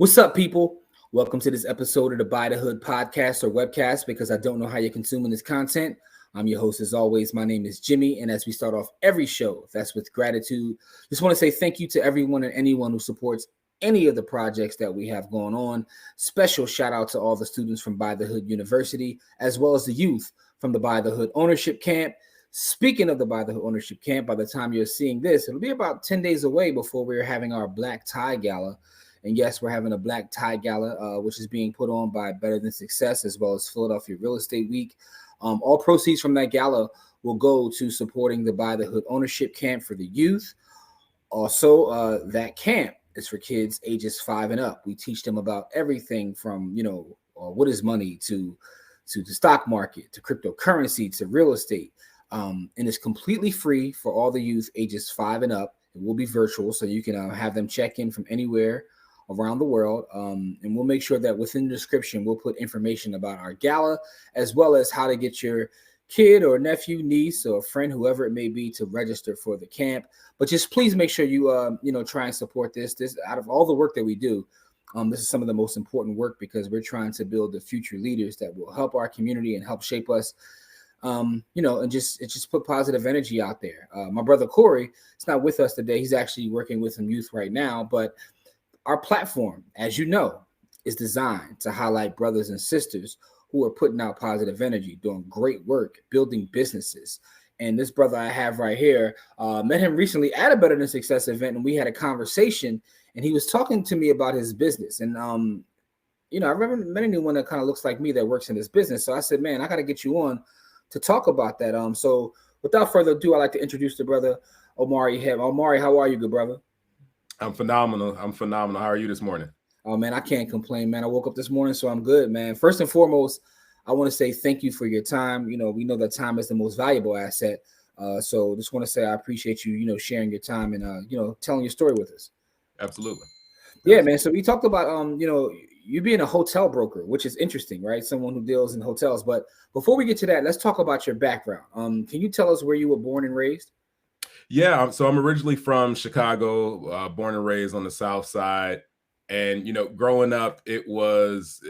What's up, people? Welcome to this episode of the By the Hood podcast or webcast because I don't know how you're consuming this content. I'm your host as always. My name is Jimmy, and as we start off every show, that's with gratitude. Just want to say thank you to everyone and anyone who supports any of the projects that we have going on. Special shout out to all the students from By the Hood University, as well as the youth from the By the Hood Ownership Camp. Speaking of the By the Hood Ownership Camp, by the time you're seeing this, it'll be about 10 days away before we're having our Black Tie Gala. And yes, we're having a Black Tie Gala, which is being put on by Better Than Success, as well as Philadelphia Real Estate Week. All proceeds from that gala will go to supporting the By the Hood Ownership Camp for the youth. Also, that camp is for kids ages 5 and up. We teach them about everything from, what is money to the stock market, to cryptocurrency, to real estate. And it's completely free for all the youth ages 5 and up. It will be virtual, so you can have them check in from anywhere around the world. And we'll make sure that within the description, we'll put information about our gala, as well as how to get your kid or nephew, niece, or friend, whoever it may be, to register for the camp. But just please make sure you, try and support this. This, out of all the work that we do, this is some of the most important work because we're trying to build the future leaders that will help our community and help shape us. And just put positive energy out there. My brother Corey is not with us today. He's actually working with some youth right now, but our platform, as you know, is designed to highlight brothers and sisters who are putting out positive energy, doing great work, building businesses. And this brother I have right here, met him recently at a Better Than Success event, and we had a conversation, and he was talking to me about his business. And, I remember met anyone that kind of looks like me that works in this business. So I said, man, I got to get you on to talk about that. So without further ado, I'd like to introduce the brother, Omari Head. Omari, how are you, good brother? I'm phenomenal. How are you this morning? Oh, man, I can't complain, man. I woke up this morning, so I'm good, man. First and foremost, I want to say thank you for your time. We know that time is the most valuable asset. So just want to say I appreciate you, sharing your time and, telling your story with us. Absolutely. Yeah, man. So we talked about, you being a hotel broker, which is interesting, right? Someone who deals in hotels. But before we get to that, let's talk about your background. Can you tell us where you were born and raised? Yeah, so I'm originally from Chicago, born and raised on the South Side. And, growing up, it was,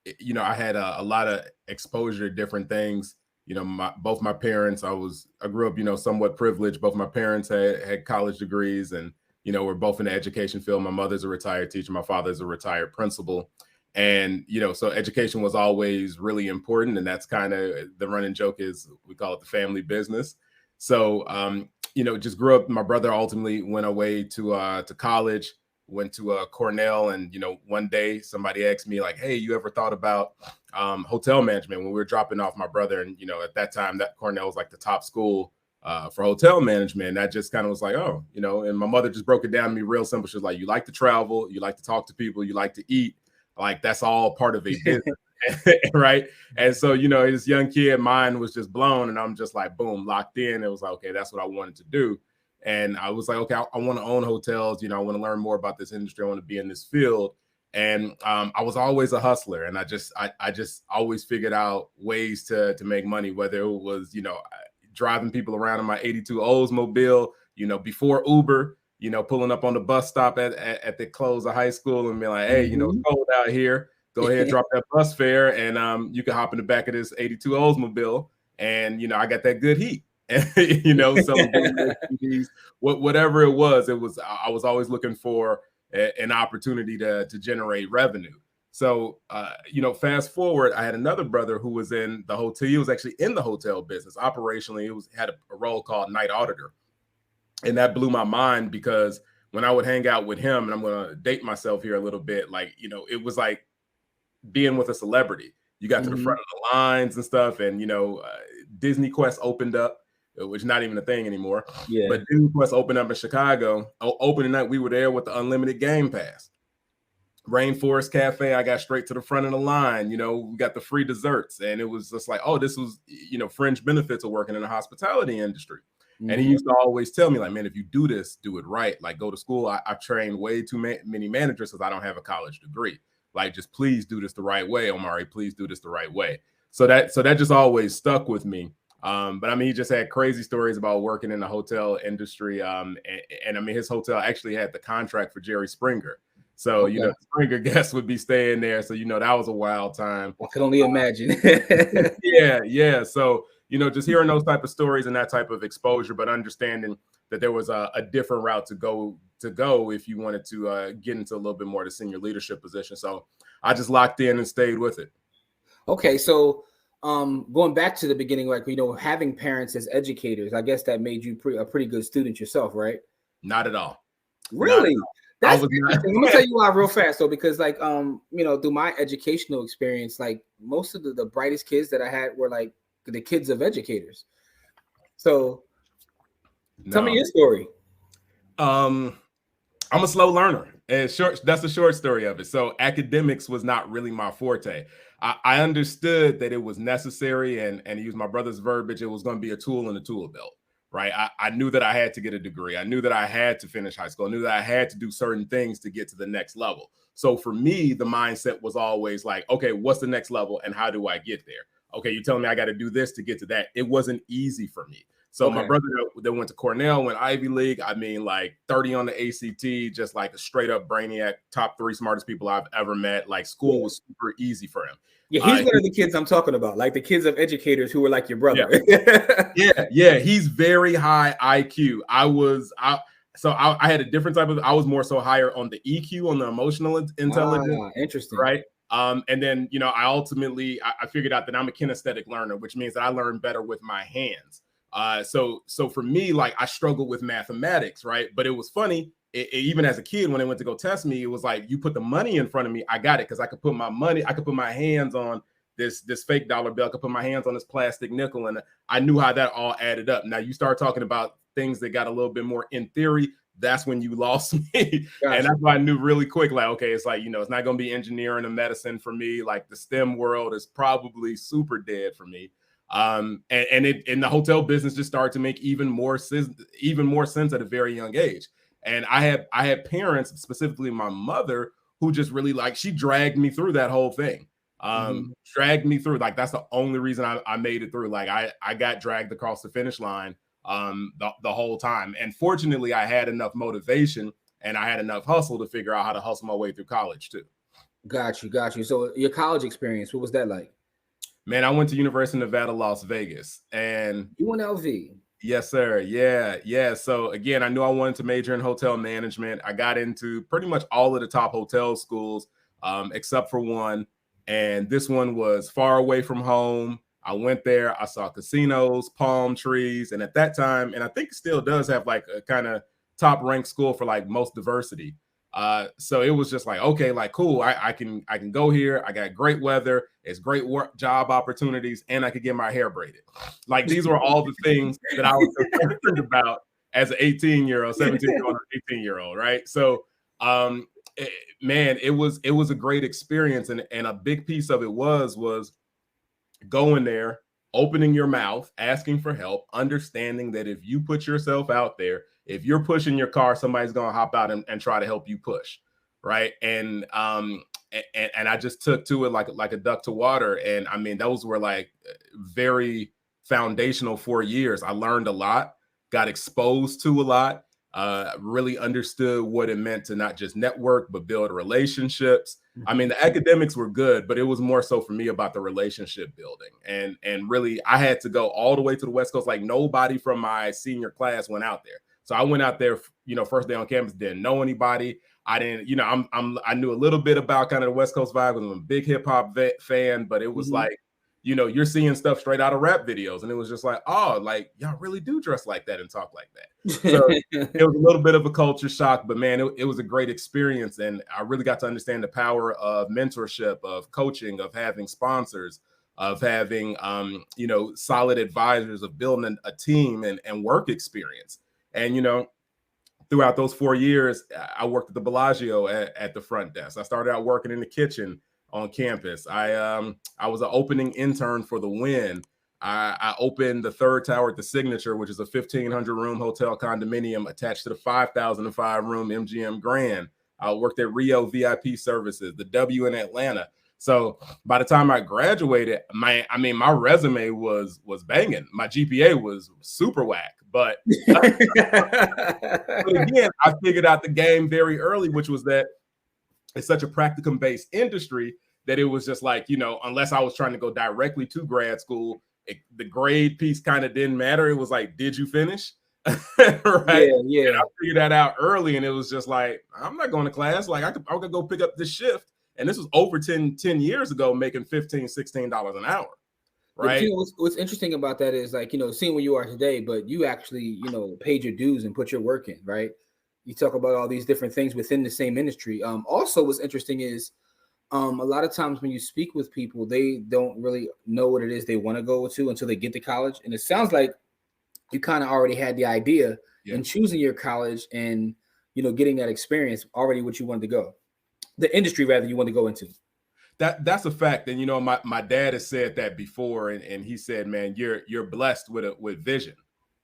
I had a lot of exposure to different things. Both my parents, I grew up, somewhat privileged. Both my parents had college degrees and, we're both in the education field. My mother's a retired teacher. My father's a retired principal. And, so education was always really important. And that's kind of the running joke is we call it the family business. So, just grew up. My brother ultimately went away to college, went to Cornell. And, one day somebody asked me like, hey, you ever thought about hotel management when we were dropping off my brother? And, at that time that Cornell was like the top school for hotel management. And that just kind of was like, oh, and my mother just broke it down to me real simple. She was like, you like to travel, you like to talk to people, you like to eat. Like that's all part of a business. Right. And so, this young kid, mine was just blown and I'm just like, boom, locked in. It was like, okay, that's what I wanted to do. And I was like, okay, I want to own hotels. I want to learn more about this industry. I want to be in this field. And I was always a hustler. And I just always figured out ways to make money, whether it was, driving people around in my 82 Oldsmobile, before Uber, pulling up on the bus stop at the close of high school and being like, hey, it's cold out here. Go ahead, drop that bus fare, and you can hop in the back of this 82 Oldsmobile, and I got that good heat. So whatever it was, I was always looking for an opportunity to generate revenue. So fast forward, I had another brother who was in the hotel. He was actually in the hotel business operationally. It had a role called night auditor, and that blew my mind because when I would hang out with him, and I'm going to date myself here a little bit, like it was like being with a celebrity. You got to the front of the lines and stuff. And, Disney Quest opened up, which is not even a thing anymore. Yeah. But Disney Quest opened up in Chicago. Opening night, we were there with the unlimited game pass. Rainforest Cafe, I got straight to the front of the line. We got the free desserts. And it was just like, oh, this was, fringe benefits of working in the hospitality industry. And he used to always tell me, like, man, if you do this, do it right. Like, go to school. I've trained way too many managers because I don't have a college degree. Like, just please do this the right way, Omari. Please do this the right way. So that just always stuck with me. But I mean, he just had crazy stories about working in the hotel industry. And I mean, his hotel actually had the contract for Jerry Springer. So, you know, Springer guests would be staying there. So, you know, that was a wild time. I can only imagine. Yeah. So, you know, just hearing those type of stories and that type of exposure, but understanding that there was a different route to go if you wanted to get into a little bit more of the senior leadership position. So I just locked in and stayed with it. Okay. So going back to the beginning, like, you know, having parents as educators, I guess that made you a pretty good student yourself, right? Not at all. Really? That's interesting. I'm gonna tell you why real fast though, because like you know, through my educational experience, like most of the brightest kids that I had were like the kids of educators. So tell me your story. I'm a slow learner. And that's the short story of it. So academics was not really my forte. I understood that it was necessary, and to use my brother's verbiage, it was going to be a tool in the tool belt, right? I knew that I had to get a degree. I knew that I had to finish high school. I knew that I had to do certain things to get to the next level. So for me, the mindset was always like, okay, what's the next level and how do I get there? Okay, you're telling me I got to do this to get to that. It wasn't easy for me. So my brother that went to Cornell, went Ivy League, I mean, like 30 on the ACT, just like a straight up brainiac, top 3 smartest people I've ever met. Like school was super easy for him. Yeah, he's one of the kids I'm talking about, like the kids of educators who were like your brother. Yeah, he's very high IQ. I had a different type of, I was more so higher on the EQ, on the emotional intelligence. Interesting. Right. And then, you know, I figured out that I'm a kinesthetic learner, which means that I learn better with my hands. So for me, like I struggled with mathematics, right? But it was funny. Even as a kid, when they went to go test me, it was like, you put the money in front of me, I got it, because I could put my hands on this fake dollar bill, I could put my hands on this plastic nickel, and I knew how that all added up. Now you start talking about things that got a little bit more in theory, that's when you lost me. Gotcha. And that's why I knew really quick, like, okay, it's like, you know, it's not going to be engineering and medicine for me. Like the STEM world is probably super dead for me. And the hotel business just started to make even more sense at a very young age. And I had parents, specifically my mother, who just really, like, she dragged me through that whole thing. Dragged me through. Like, that's the only reason I made it through. Like, I got dragged across the finish line the whole time. And fortunately, I had enough motivation and I had enough hustle to figure out how to hustle my way through college too. Got you. So your college experience, what was that like? Man, I went to University of Nevada, Las Vegas. And UNLV. Yes, sir. Yeah. So again, I knew I wanted to major in hotel management. I got into pretty much all of the top hotel schools, except for one. And this one was far away from home. I went there, I saw casinos, palm trees. And at that time, and I think it still does have like a kind of top ranked school for like most diversity. So it was just like, okay, like, cool. I can go here. I got great weather. It's great work, job opportunities, and I could get my hair braided. Like, these were all the things that I was concerned about as an 18-year-old, 17-year-old, 18-year-old. Right. So, man, it was a great experience. And a big piece of it was going there, opening your mouth, asking for help, understanding that if you put yourself out there, if you're pushing your car, somebody's going to hop out and try to help you push. Right. And I just took to it like a duck to water. And I mean, those were like very foundational 4 years. I learned a lot, got exposed to a lot, really understood what it meant to not just network, but build relationships. I mean, the academics were good, but it was more so for me about the relationship building. And really, I had to go all the way to the West Coast. Like, nobody from my senior class went out there. So I went out there, you know, first day on campus, didn't know anybody. I didn't, you know, I knew a little bit about kind of the West Coast vibe. I'm a big hip hop fan, but it was like, you know, you're seeing stuff straight out of rap videos. And it was just like, oh, like, y'all really do dress like that and talk like that. So it was a little bit of a culture shock, but man, it was a great experience. And I really got to understand the power of mentorship, of coaching, of having sponsors, of having, you know, solid advisors, of building a team and work experience. And, you know, throughout those 4 years, I worked at the Bellagio at the front desk. I started out working in the kitchen on campus. I was an opening intern for the Wynn. I opened the third tower at the Signature, which is a 1,500 room hotel condominium attached to the 5,005 room MGM Grand. I worked at Rio VIP Services, the W in Atlanta. So by the time I graduated, my resume was banging. My GPA was super whack. But again, I figured out the game very early, which was that it's such a practicum based industry that it was just like, you know, unless I was trying to go directly to grad school, the grade piece kind of didn't matter. It was like, did you finish? Right. Yeah. And I figured that out early, and it was just like, I'm not going to class. Like I could go pick up this shift. And this was over 10 years ago, making $15, $16 an hour. Right. You know, what's interesting about that is, like, you know, seeing where you are today, but you actually, you know, paid your dues and put your work in, right? You talk about all these different things within the same industry. Also, what's interesting is a lot of times when you speak with people, they don't really know what it is they want to go to until they get to college. And it sounds like you kind of already had the idea in choosing your college and, you know, getting that experience already what you wanted to go, the industry rather you want to go into. That's a fact. And, you know, my dad has said that before, and he said, man, you're blessed with vision.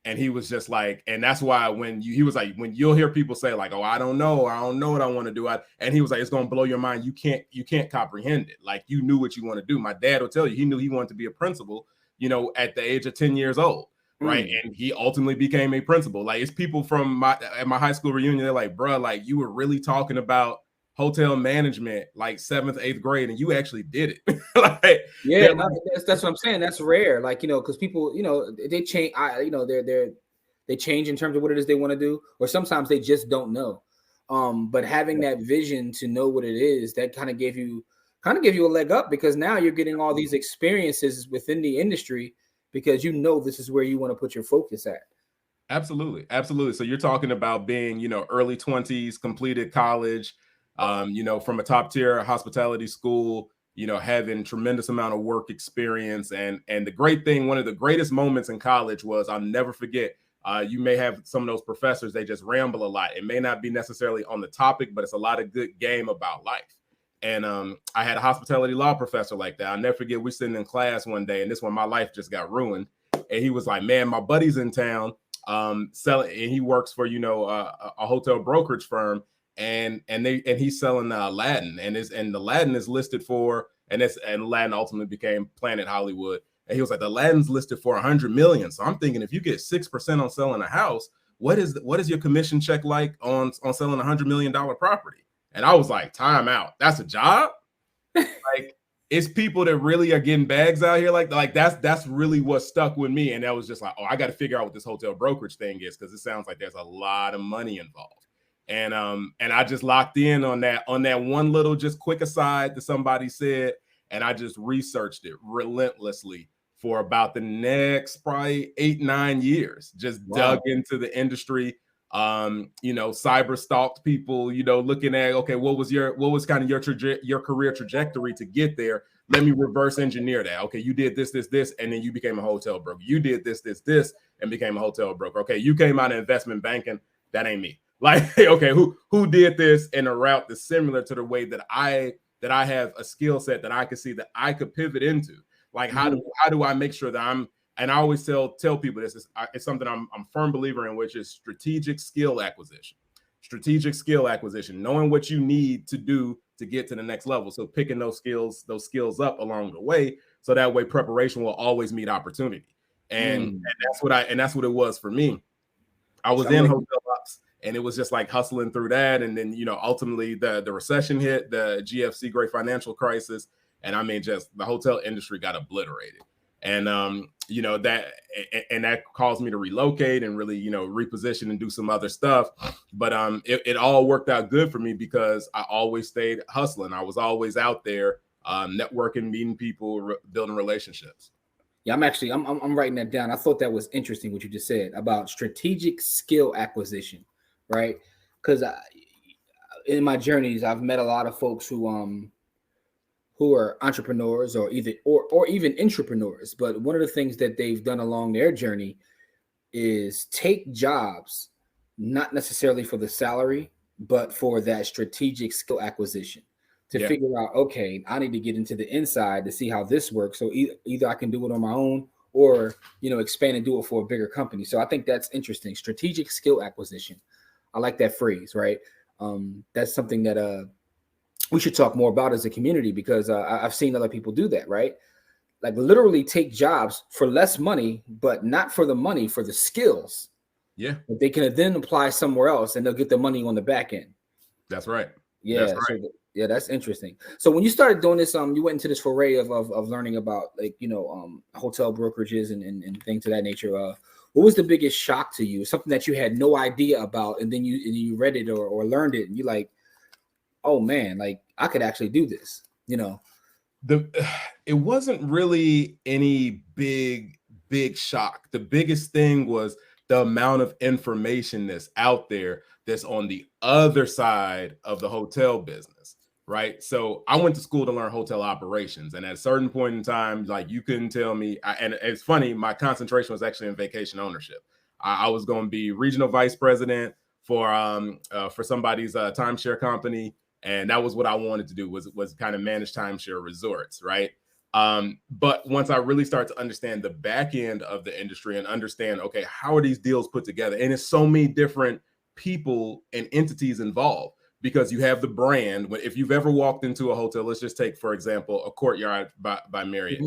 And he was just like, and that's why he was like, when you'll hear people say like, oh, I don't know what I want to do. And he was like, it's going to blow your mind. You can't comprehend it. Like, you knew what you want to do. My dad will tell you, he knew he wanted to be a principal, you know, at the age of 10 years old. Right. And he ultimately became a principal. Like, it's people from at my high school reunion. They're like, bro, like, you were really talking about hotel management like 7th, 8th grade, and you actually did it. Like, yeah, no, that's what I'm saying. That's rare. Like, you know, because people, you know, they change. You know, they change in terms of what it is they want to do, or sometimes they just don't know. But having that vision to know what it is, that kind of gave you a leg up, because now you're getting all these experiences within the industry because you know this is where you want to put your focus at. Absolutely. So you're talking about being, you know, early 20s, completed college, you know, from a top tier hospitality school, you know, having tremendous amount of work experience. And the great thing, one of the greatest moments in college was, I'll never forget, you may have some of those professors, they just ramble a lot. It may not be necessarily on the topic, but it's a lot of good game about life. And I had a hospitality law professor like that. I'll never forget, we're sitting in class one day, and this one, my life just got ruined. And he was like, man, my buddy's in town selling, and he works for, you know, a hotel brokerage firm. And he's selling Aladdin, and the Aladdin is listed for, and Aladdin ultimately became Planet Hollywood. And he was like, the Aladdin's listed for 100 million. So I'm thinking, if you get 6% on selling a house, what is your commission check like on selling $100 million property? And I was like, time out. That's a job? Like, it's people that really are getting bags out here. Like that's really what stuck with me. And that was just like, oh, I got to figure out what this hotel brokerage thing is, because it sounds like there's a lot of money involved. And I just locked in on that one little just quick aside that somebody said, and I just researched it relentlessly for about the next probably 8-9 years. Just dug into the industry, you know, cyber stalked people, you know, looking at, okay, what was kind of your career trajectory to get there? Let me reverse engineer that. Okay, you did this, and then you became a hotel broker. You did this, and became a hotel broker. Okay, you came out of investment banking. That ain't me. Like, okay, who did this in a route that's similar to the way that I have a skill set that I could see that I could pivot into? Like, how do I make sure that I'm, and I always tell people this is, it's something I'm a firm believer in, which is strategic skill acquisition, knowing what you need to do to get to the next level. So picking those skills up along the way, so that way preparation will always meet opportunity. And that's what it was for me. I was in hotel ops, and it was just like hustling through that. And then, you know, ultimately the recession hit, the GFC, Great Financial Crisis. And I mean, just the hotel industry got obliterated. And, you know, that caused me to relocate and really, you know, reposition and do some other stuff. But it all worked out good for me, because I always stayed hustling. I was always out there networking, meeting people, building relationships. Yeah, I'm writing that down. I thought that was interesting what you just said about strategic skill acquisition, right? Because in my journeys, I've met a lot of folks who are entrepreneurs or even entrepreneurs. But one of the things that they've done along their journey is take jobs, not necessarily for the salary, but for that strategic skill acquisition. To figure out, okay, I need to get into the inside to see how this works. So either I can do it on my own, or, you know, expand and do it for a bigger company. So I think that's interesting. Strategic skill acquisition. I like that phrase, right? That's something that we should talk more about as a community, because I've seen other people do that, right? Like, literally take jobs for less money, but not for the money, for the skills. Yeah. That they can then apply somewhere else, and they'll get the money on the back end. That's right. Yeah. That's right. Yeah, that's interesting. So when you started doing this, you went into this foray of learning about like, hotel brokerages and things of that nature. What was the biggest shock to you? Something that you had no idea about, and then you read it or learned it, and you like, oh man, like I could actually do this, It wasn't really any big shock. The biggest thing was the amount of information that's out there that's on the other side of the hotel business, right? So I went to school to learn hotel operations, and at a certain point in time, like you couldn't tell me. And it's funny, my concentration was actually in vacation ownership. I was going to be regional vice president for somebody's timeshare company, and that was what I wanted to do, was kind of manage timeshare resorts, right? But once I really start to understand the back end of the industry and understand, okay, how are these deals put together? And it's so many different people and entities involved, because you have the brand. If you've ever walked into a hotel, let's just take, for example, a Courtyard by Marriott.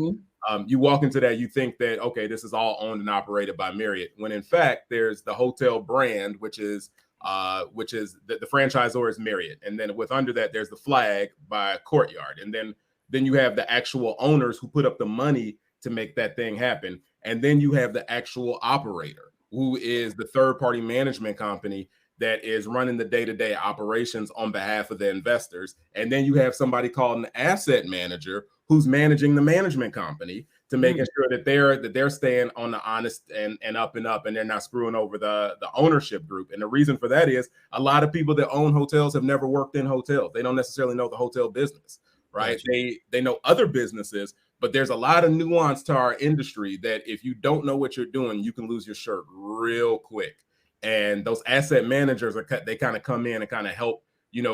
You walk into that, you think that, okay, this is all owned and operated by Marriott, when in fact, there's the hotel brand, which is the franchisor is Marriott. And then with under that, there's the flag by Courtyard. And then you have the actual owners who put up the money to make that thing happen. And then you have the actual operator, who is the third-party management company that is running the day-to-day operations on behalf of the investors. And then you have somebody called an asset manager who's managing the management company to making sure that they're staying on the honest and up, and they're not screwing over the ownership group. And the reason for that is a lot of people that own hotels have never worked in hotels. They don't necessarily know the hotel business, right? Gotcha. They know other businesses, but there's a lot of nuance to our industry that if you don't know what you're doing, you can lose your shirt real quick. And those asset managers they kind of come in and kind of help,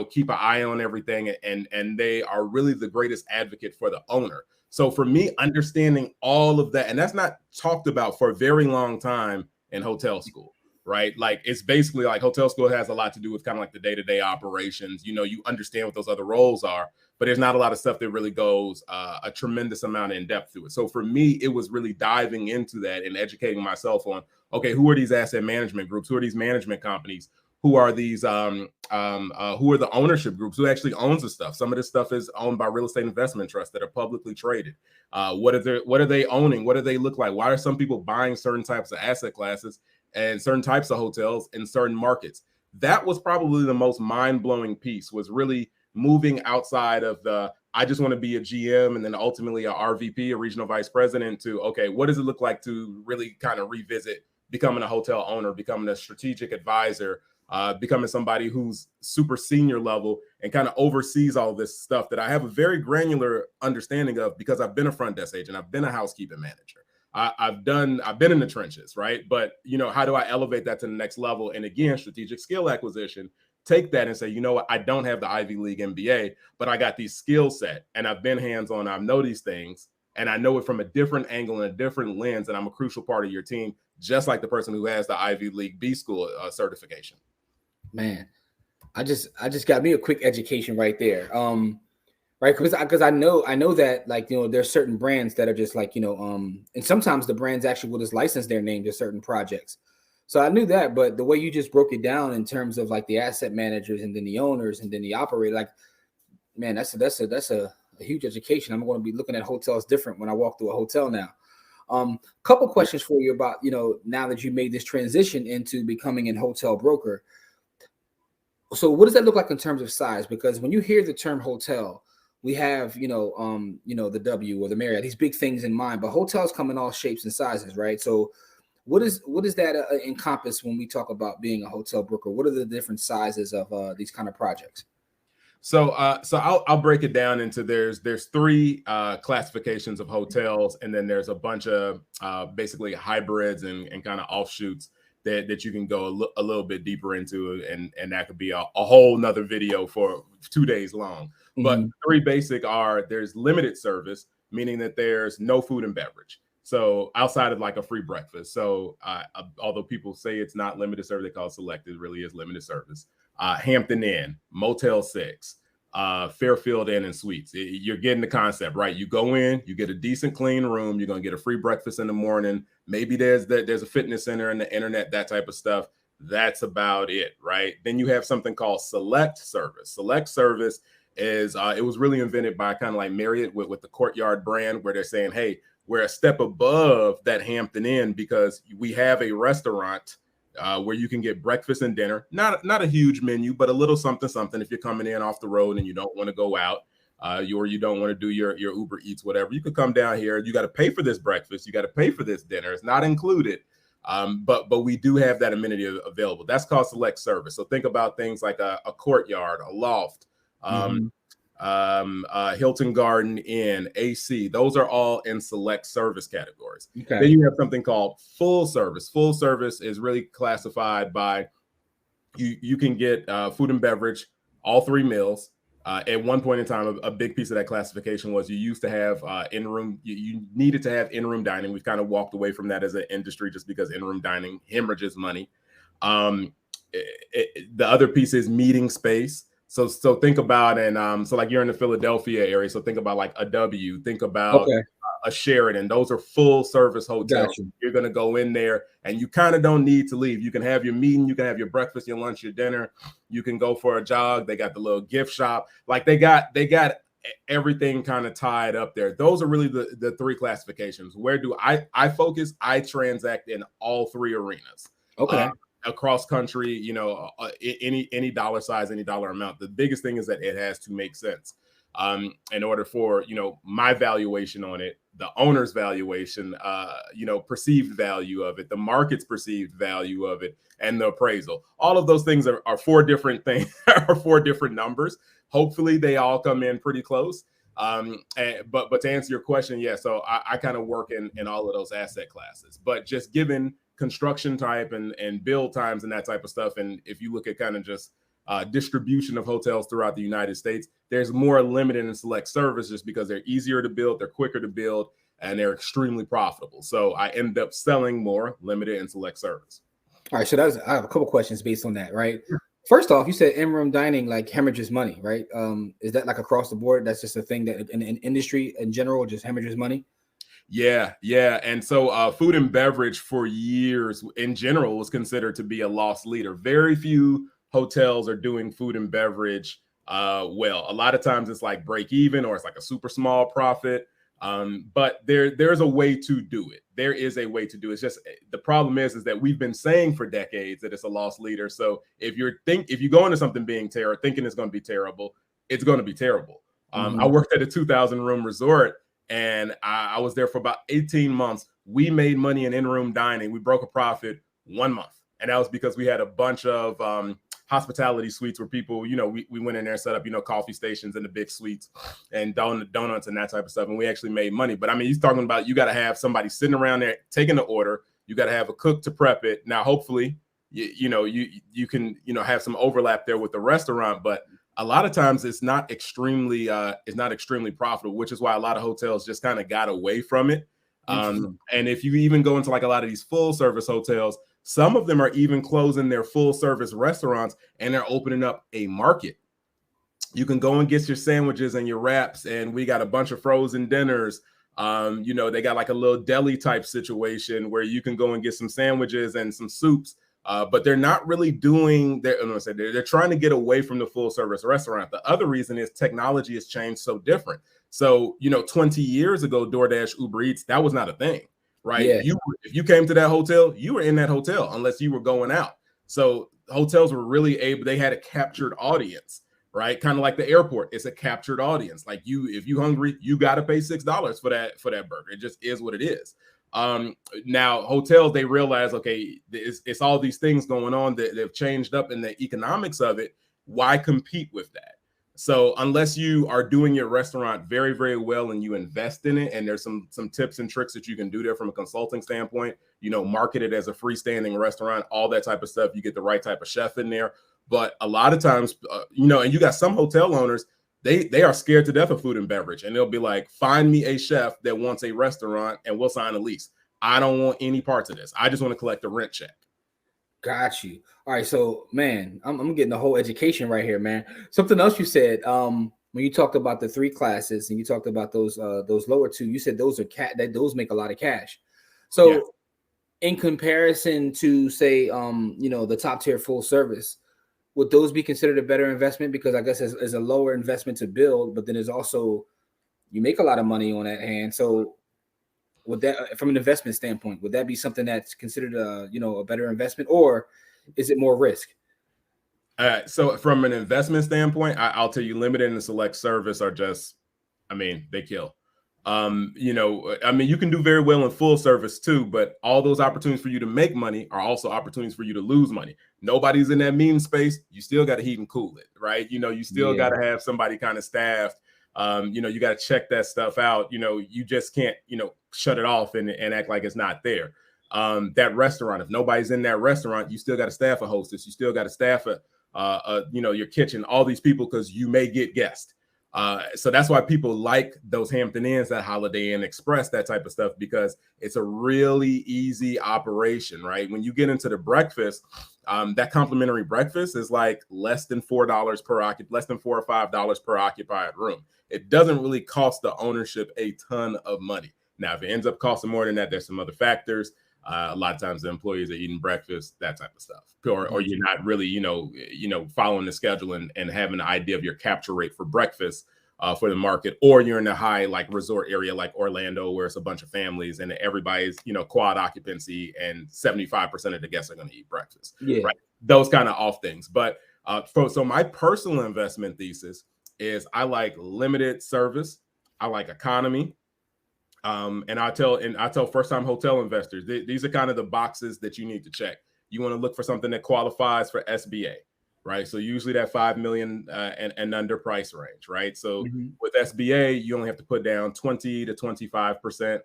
keep an eye on everything. And they are really the greatest advocate for the owner. So for me, understanding all of that, and that's not talked about for a very long time in hotel school, right? Like it's basically like hotel school has a lot to do with kind of like the day-to-day operations. You understand what those other roles are, but there's not a lot of stuff that really goes a tremendous amount in depth to it. So for me, it was really diving into that and educating myself on, okay, who are these asset management groups? Who are these management companies? Who are these, who are the ownership groups? Who actually owns the stuff? Some of this stuff is owned by real estate investment trusts that are publicly traded. What are they owning? What do they look like? Why are some people buying certain types of asset classes and certain types of hotels in certain markets? That was probably the most mind-blowing piece, was really moving outside of I just want to be a GM and then ultimately a RVP, a regional vice president, to, okay, what does it look like to really kind of revisit becoming a hotel owner, becoming a strategic advisor, becoming somebody who's super senior level and kind of oversees all this stuff that I have a very granular understanding of, because I've been a front desk agent, I've been a housekeeping manager, I've been in the trenches, right? But how do I elevate that to the next level? And again, strategic skill acquisition. Take that and say, you know what, I don't have the Ivy League MBA, but I got these skill set and I've been hands-on. I know these things and I know it from a different angle and a different lens, and I'm a crucial part of your team, just like the person who has the Ivy League B School certification. Man, I just got me a quick education right there. Right, because I know that, like, there's certain brands that are just like, and sometimes the brands actually will just license their name to certain projects. So I knew that, but the way you just broke it down in terms of like the asset managers and then the owners and then the operator, like, man, that's a huge education. I'm going to be looking at hotels different when I walk through a hotel now. Couple questions for you about, now that you made this transition into becoming a hotel broker. So what does that look like in terms of size? Because when you hear the term hotel, we have, the W or the Marriott, these big things in mind, but hotels come in all shapes and sizes, right? So what does that encompass when we talk about being a hotel broker? What are the different sizes of these kind of projects? So I'll break it down into there's three classifications of hotels, and then there's a bunch of basically hybrids and kind of offshoots that you can go a little bit deeper into, and that could be a whole nother video for 2 days long. Mm-hmm. But three basic are: there's limited service, meaning that there's no food and beverage. So outside of like a free breakfast. So although people say it's not limited service, they call it selected, it really is limited service. Hampton Inn, Motel 6, Fairfield Inn and Suites. You're getting the concept, right? You go in, you get a decent, clean room. You're going to get a free breakfast in the morning. Maybe there's a fitness center and the internet, that type of stuff. That's about it, right? Then you have something called select service. Select service is it was really invented by kind of like Marriott with the Courtyard brand, where they're saying, hey, we're a step above that Hampton Inn because we have a restaurant where you can get breakfast and dinner. Not a huge menu, but a little something if you're coming in off the road and you don't want to go out. You don't want to do your Uber Eats, whatever. You could come down here. You got to pay for this breakfast. You got to pay for this dinner. It's not included. But we do have that amenity available. That's called select service. So think about things like a Courtyard, a loft, Hilton Garden Inn, AC. Those are all in select service categories. Okay. Then you have something called full service. Full service is really classified by you can get food and beverage, all 3 meals. At one point in time, a big piece of that classification was you used to have in-room, you needed to have in-room dining. We've kind of walked away from that as an industry just because in-room dining hemorrhages money. The other piece is meeting space. So think about, so like you're in the Philadelphia area, so think about like a W, think about a Sheraton. Those are full service hotels. Gotcha. You're going to go in there and you kind of don't need to leave. You can have your meeting, you can have your breakfast, your lunch, your dinner. You can go for a jog. They got the little gift shop. Like they got everything kind of tied up there. Those are really the 3 classifications. Where do I focus? I transact in all 3 arenas. Okay. Across country, any dollar size, any dollar amount. The biggest thing is that it has to make sense. In order for, my valuation on it, the owner's valuation, perceived value of it, the market's perceived value of it, and the appraisal. All of those things are 4 different things, are 4 different numbers. Hopefully they all come in pretty close. But to answer your question, yeah, so I kind of work in all of those asset classes, but just given construction type and build times and that type of stuff. And if you look at kind of just distribution of hotels throughout the United States, there's more limited and select service just because they're easier to build, they're quicker to build, and they're extremely profitable. So I end up selling more limited and select service. All right, so I have a couple questions based on that, right? Sure. First off, you said in-room dining like hemorrhages money, right? Is that like across the board? That's just a thing that in industry in general just hemorrhages money? Yeah. And so food and beverage for years in general was considered to be a loss leader. Very few hotels are doing food and beverage well. A lot of times it's like break even or it's like a super small profit. But there's a way to do it. There is a way to do it. It's just the problem is that we've been saying for decades that it's a loss leader. So if you go into something being thinking it's going to be terrible, it's going to be terrible. I worked at a 2,000 room resort and I was there for about 18 months. We made money in-room dining. We broke a profit 1 month. And that was because we had a bunch of hospitality suites where people, we went in there and set up, coffee stations in the big suites and donuts and that type of stuff. And we actually made money. But I mean, he's talking about you got to have somebody sitting around there taking the order. You got to have a cook to prep it. Now, hopefully, you can, have some overlap there with the restaurant, but a lot of times it's not extremely profitable, which is why a lot of hotels just kind of got away from it. And if you even go into like a lot of these full service hotels, some of them are even closing their full service restaurants and they're opening up a market. You can go and get your sandwiches and your wraps, and we got a bunch of frozen dinners. They got like a little deli type situation where you can go and get some sandwiches and some soups. But they're not really doing they're trying to get away from the full service restaurant. The other reason is technology has changed so different. So, 20 years ago, DoorDash, Uber Eats, that was not a thing, right? Yeah. If you came to that hotel, you were in that hotel unless you were going out. So hotels were really they had a captured audience, right? Kind of like the airport. It's a captured audience. Like if you hungry, you got to pay $6 for that burger. It just is what it is. Now hotels, they realize, okay, it's all these things going on that they've changed up in the economics of it. Why compete with that? So unless you are doing your restaurant very, very well and you invest in it, and there's some tips and tricks that you can do there from a consulting standpoint, market it as a freestanding restaurant, all that type of stuff. You get the right type of chef in there. But a lot of times, and you got some hotel owners, they are scared to death of food and beverage. And they'll be like, find me a chef that wants a restaurant and we'll sign a lease. I don't want any parts of this. I just want to collect a rent check. Got you. All right. So, man, I'm getting the whole education right here, man. Something else you said, when you talked about the 3 classes and you talked about those lower 2, you said those those make a lot of cash. So yeah. In comparison to say, the top tier full service, would those be considered a better investment? Because I guess it's a lower investment to build, but then there's also, you make a lot of money on that hand. So would that, from an investment standpoint, would that be something that's considered a better investment, or is it more risk? So from an investment standpoint, I'll tell you, limited and select service are just, they kill. You can do very well in full service too, but all those opportunities for you to make money are also opportunities for you to lose money. Nobody's in that meme space. You still got to heat and cool it, right? You still got to have somebody kind of staffed. You got to check that stuff out. You just can't, shut it off and act like it's not there. That restaurant, if nobody's in that restaurant, you still got to staff a hostess. You still got to staff your kitchen, all these people, because you may get guests. So that's why people like those Hampton Inns, that Holiday Inn Express, that type of stuff, because it's a really easy operation, right? When you get into the breakfast, that complimentary breakfast is like less than $4 per occupant, less than $4 or $5 per occupied room. It doesn't really cost the ownership a ton of money. Now, if it ends up costing more than that, there's some other factors. A lot of times the employees are eating breakfast, that type of stuff, or you're not really, following the schedule and having an idea of your capture rate for breakfast for the market, or you're in a high like resort area like Orlando where it's a bunch of families and everybody's, quad occupancy and 75% of the guests are going to eat breakfast. Yeah. Right. Those kind of off things. But so my personal investment thesis is I like limited service. I like economy. And I tell first-time hotel investors, these are kind of the boxes that you need to check. You want to look for something that qualifies for SBA, right? So usually that $5 million and under price range, right? So with SBA, you only have to put down 20 to 25%.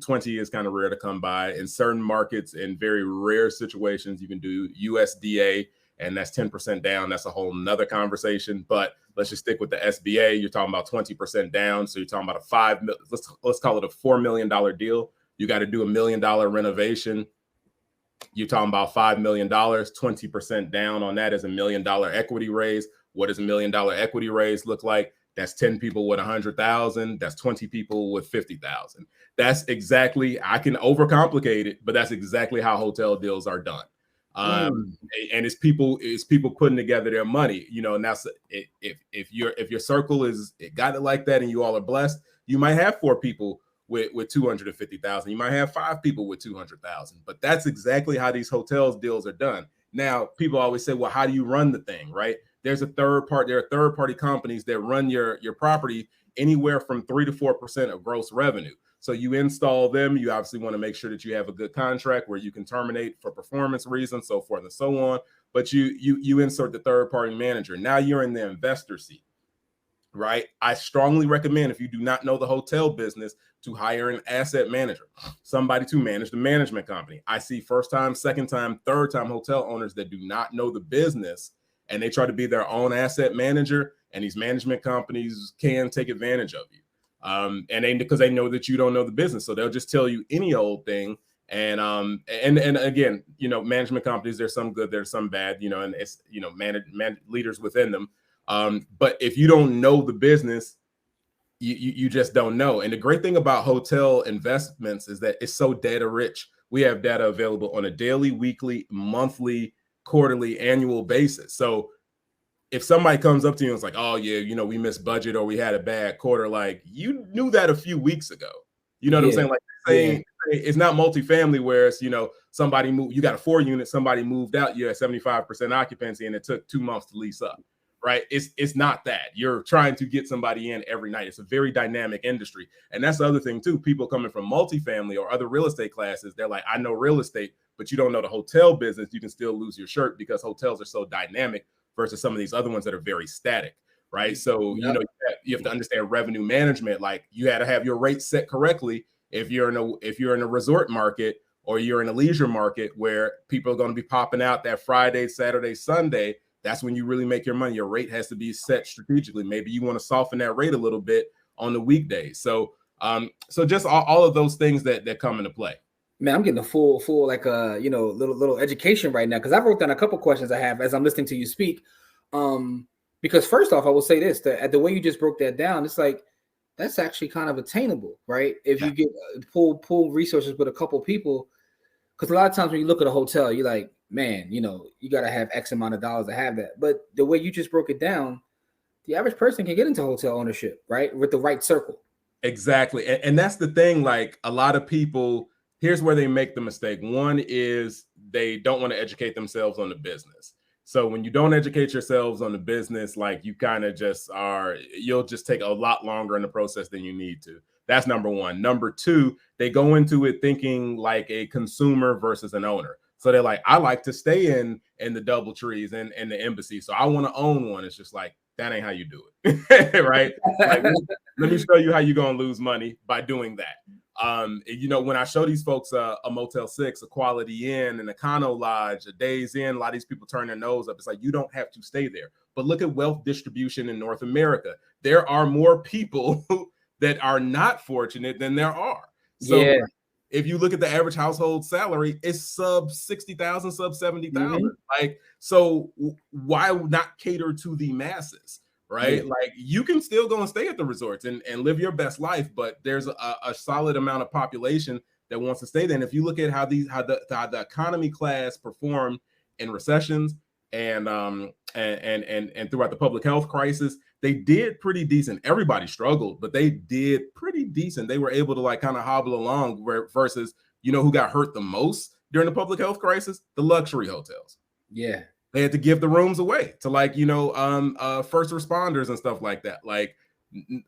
20 is kind of rare to come by. In certain markets, in very rare situations, you can do USDA, and that's 10% down. That's a whole nother conversation. But let's just stick with the SBA. You're talking about 20% down. So you're talking about let's call it a $4 million deal. You got to do $1 million renovation. You're talking about $5 million, 20% down on that is $1 million equity raise. What does $1 million equity raise look like? That's 10 people with 100,000. That's 20 people with 50,000. That's exactly, I can overcomplicate it, but that's exactly how hotel deals are done. And it's people putting together their money, and that's if your circle is got it like that and you all are blessed, you might have 4 people with 250,000. You might have 5 people with 200,000, but that's exactly how these hotels deals are done. Now, people always say, well, how do you run the thing, right? There are third party companies that run your property anywhere from 3 to 4% of gross revenue. So you install them. You obviously want to make sure that you have a good contract where you can terminate for performance reasons, so forth and so on. But you insert the third party manager. Now you're in the investor seat, right? I strongly recommend, if you do not know the hotel business, to hire an asset manager, somebody to manage the management company. I see first time, second time, third time hotel owners that do not know the business and they try to be their own asset manager, and these management companies can take advantage of you. Because they know that you don't know the business, so they'll just tell you any old thing. And again, management companies, there's some good, there's some bad, and it's leaders within them. But if you don't know the business, you just don't know. And the great thing about hotel investments is that it's so data rich. We have data available on a daily, weekly, monthly, quarterly, annual basis. So if somebody comes up to you and it's like, oh yeah, we missed budget or we had a bad quarter, like you knew that a few weeks ago. You know what I'm saying? Like saying it's not multifamily where it's, somebody moved, you got a 4 unit, somebody moved out, you're at 75% occupancy and it took 2 months to lease up, right? It's not that. You're trying to get somebody in every night. It's a very dynamic industry. And that's the other thing too. People coming from multifamily or other real estate classes, they're like, I know real estate, but you don't know the hotel business. You can still lose your shirt because hotels are so dynamic versus some of these other ones that are very static, right? So, you have to understand revenue management. Like you had to have your rates set correctly if you're in a resort market or you're in a leisure market where people are going to be popping out that Friday, Saturday, Sunday. That's when you really make your money. Your rate has to be set strategically. Maybe you want to soften that rate a little bit on the weekdays. So just all of those things that come into play. Man, I'm getting a full like little education right now, because I wrote down a couple questions I have as I'm listening to you speak. Because first off, I will say this: that the way you just broke that down, it's like that's actually kind of attainable, right? If you get pull resources with a couple people, because a lot of times when you look at a hotel, you're like, man, you know, you got to have X amount of dollars to have that. But the way you just broke it down, the average person can get into hotel ownership, right? With the right circle. Exactly. And that's the thing. Like, a lot of people, here's where they make the mistake. One is they don't want to educate themselves on the business. So when you don't educate yourselves on the business, like, you kind of just you'll just take a lot longer in the process than you need to. That's number one. Number two, they go into it thinking like a consumer versus an owner. So they're like, I like to stay in the DoubleTrees and the Embassy, so I want to own one. It's just like, that ain't how you do it. Right? Like, let me show you how you're going to lose money by doing that. You know, when I show these folks a Motel 6, a Quality Inn, an Econo Lodge, a Days Inn, a lot of these people turn their nose up. It's like, you don't have to stay there. But look at wealth distribution in North America. There are more people that are not fortunate than there are. So yeah. If you look at the average household salary, it's sub 60,000, sub 70,000. Like, so why not cater to the masses? Right? Yeah. Like, you can still go and stay at the resorts and live your best life, but there's a solid amount of population that wants to stay there. And if you look at how the economy class performed in recessions and throughout the public health crisis, they did pretty decent. Everybody struggled, but they did pretty decent. They were able to like kind of hobble along versus, you know, who got hurt the most during the public health crisis? The luxury hotels. Yeah. They had to give the rooms away to, like, you know, first responders and stuff like that. Like,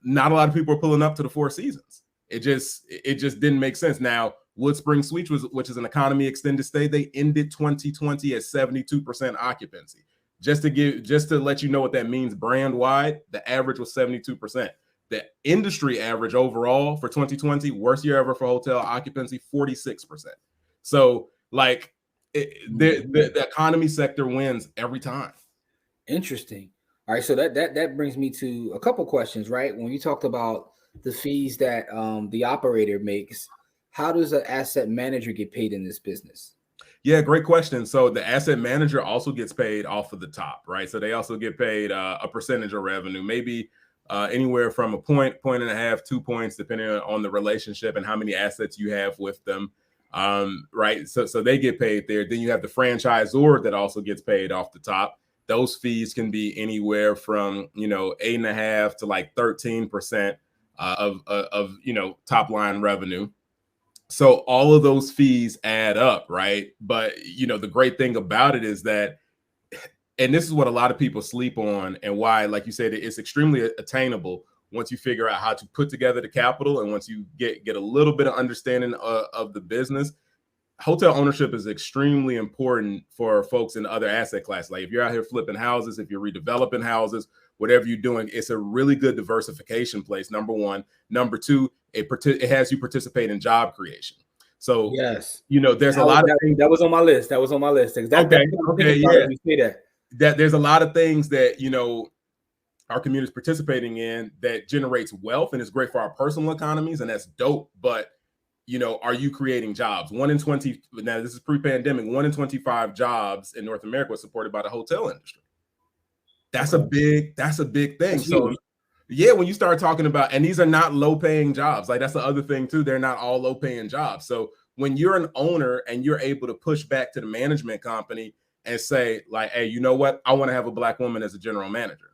not a lot of people are pulling up to the Four Seasons. It just didn't make sense. Now, Wood Spring Suites, which is an economy extended stay, they ended 2020 at 72% occupancy. Just to let you know what that means brand wide, the average was 72%. The industry average overall for 2020, worst year ever for hotel occupancy, 46%. So, like, the economy sector wins every time. Interesting. All right, so that brings me to a couple questions, right? When you talked about the fees that the operator makes, how does an asset manager get paid in this business? Yeah, great question. So the asset manager also gets paid off of the top, right? So they also get paid a percentage of revenue, maybe anywhere from a point and a half, 2 points, depending on the relationship and how many assets you have with them, right? So they get paid there. Then you have the franchisor that also gets paid off the top. Those fees can be anywhere from, you know, 8.5% to like 13% of you know, top line revenue. So all of those fees add up, right? But, you know, the great thing about it is that, and this is what a lot of people sleep on, and why, like you said, it's extremely attainable once you figure out how to put together the capital, and once you get a little bit of understanding of the business. Hotel ownership is extremely important for folks in other asset classes. Like, if you're out here flipping houses, if you're redeveloping houses, whatever you're doing, it's a really good diversification place, number one. Number two, it has you participate in job creation. So, yes, you know, there's a lot of things that was on my list. That was on my list. Okay, yeah. That there's a lot of things that, you know, our community is participating in that generates wealth and is great for our personal economies, and that's dope. But, you know, are you creating jobs? 1 in 20, now this is pre-pandemic, 1 in 25 jobs in North America was supported by the hotel industry. That's a big thing. That's so huge. Yeah, when you start talking about, and these are not low-paying jobs, like, that's the other thing too. They're not all low-paying jobs. So when you're an owner and you're able to push back to the management company and say, like, hey, you know what? I want to have a Black woman as a general manager,